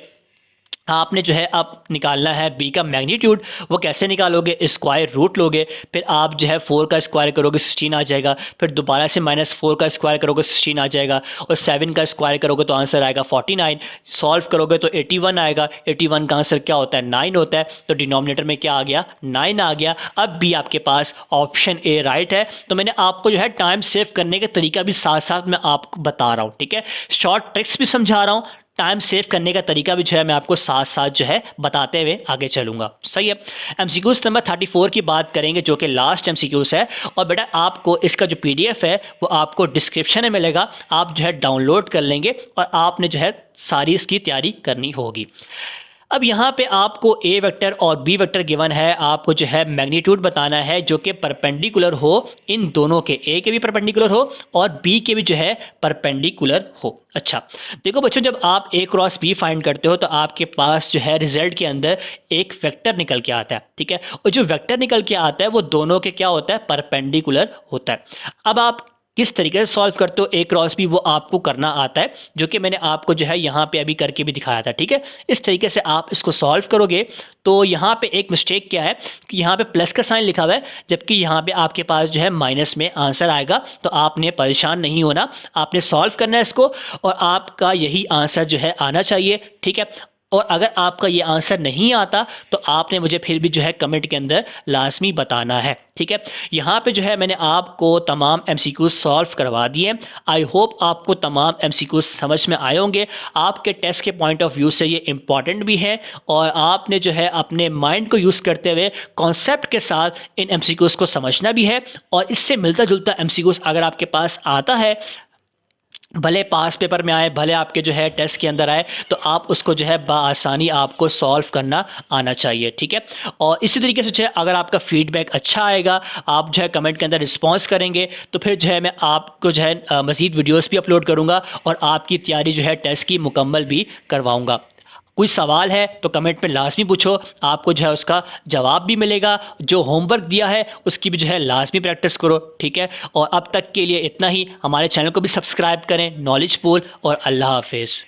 आपने जो है अब निकालना है बी का मैग्नीट्यूड, वो कैसे निकालोगे, स्क्वायर रूट लोगे, फिर आप जो है 4 का स्क्वायर करोगे 16 आ जाएगा, फिर दोबारा से -4 का स्क्वायर करोगे 16 आ जाएगा, और 7 का स्क्वायर करोगे तो आंसर आएगा 49, सॉल्व करोगे तो 81 आएगा, 81 का आंसर क्या होता है, 9 होता है, तो डिनोमिनेटर में क्या आ गया, 9 आ गया। अब भी आपके पास ऑप्शन ए राइट है। तो मैंने आपको जो है टाइम सेव करने का तरीका भी साथ साथ मैं आपको बता रहा हूँ, ठीक है, शॉर्ट ट्रिक्स भी समझा रहा हूँ, टाइम सेव करने का तरीका भी जो है मैं आपको साथ साथ जो है बताते हुए आगे चलूंगा, सही है। एमसीक्यूज नंबर 34 की बात करेंगे, जो कि लास्ट एमसीक्यूज है। और बेटा आपको इसका जो पीडीएफ है वो आपको डिस्क्रिप्शन में मिलेगा, आप जो है डाउनलोड कर लेंगे और आपने जो है सारी इसकी तैयारी करनी होगी। अब यहाँ पे आपको ए वेक्टर और बी वेक्टर गिवन है, आपको जो है मैग्नीट्यूड बताना है जो कि परपेंडिकुलर हो इन दोनों के, ए के भी परपेंडिकुलर हो और बी के भी जो है परपेंडिकुलर हो। अच्छा देखो बच्चों, जब आप ए क्रॉस बी फाइंड करते हो तो आपके पास जो है रिजल्ट के अंदर एक वेक्टर निकल के आता है, ठीक है, और जो वेक्टर निकल के आता है वो दोनों के क्या होता है, परपेंडिकुलर होता है। अब आप किस तरीके से सॉल्व करते हो ए क्रॉस बी, वो आपको करना आता है, जो कि मैंने आपको जो है यहाँ पे अभी करके भी दिखाया था, ठीक है। इस तरीके से आप इसको सॉल्व करोगे तो यहाँ पे एक मिस्टेक क्या है कि यहाँ पे प्लस का साइन लिखा हुआ है, जबकि यहाँ पे आपके पास जो है माइनस में आंसर आएगा। तो आपने परेशान नहीं होना, आपने सॉल्व करना है इसको और आपका यही आंसर जो है आना चाहिए, ठीक है। और अगर आपका ये आंसर नहीं आता तो आपने मुझे फिर भी जो है कमेंट के अंदर लाजमी बताना है, ठीक है। यहाँ पे जो है मैंने आपको तमाम एमसीक्यूज सॉल्व करवा दिए। आई होप आपको तमाम एमसीक्यूज समझ में आए होंगे। आपके टेस्ट के पॉइंट ऑफ व्यू से ये इंपॉर्टेंट भी है और आपने जो है अपने माइंड को यूज़ करते हुए कॉन्सेप्ट के साथ इन एमसीक्यूज को समझना भी है। और इससे मिलता जुलता एमसीक्यूज अगर आपके पास आता है, भले पास पेपर में आए, भले आपके जो है टेस्ट के अंदर आए, तो आप उसको जो है बआसानी आपको सॉल्व करना आना चाहिए, ठीक है। और इसी तरीके से जो है अगर आपका फीडबैक अच्छा आएगा, आप जो है कमेंट के अंदर रिस्पांस करेंगे, तो फिर जो है मैं आपको जो है मज़ीद वीडियोस भी अपलोड करूँगा और आपकी तैयारी जो है टेस्ट की मुकम्मल भी करवाऊँगा। कोई सवाल है तो कमेंट में लाजमी पूछो, आपको जो है उसका जवाब भी मिलेगा। जो होमवर्क दिया है उसकी भी जो है लाजमी प्रैक्टिस करो, ठीक है। और अब तक के लिए इतना ही। हमारे चैनल को भी सब्सक्राइब करें। नॉलेज पूल और अल्लाह हाफिज़।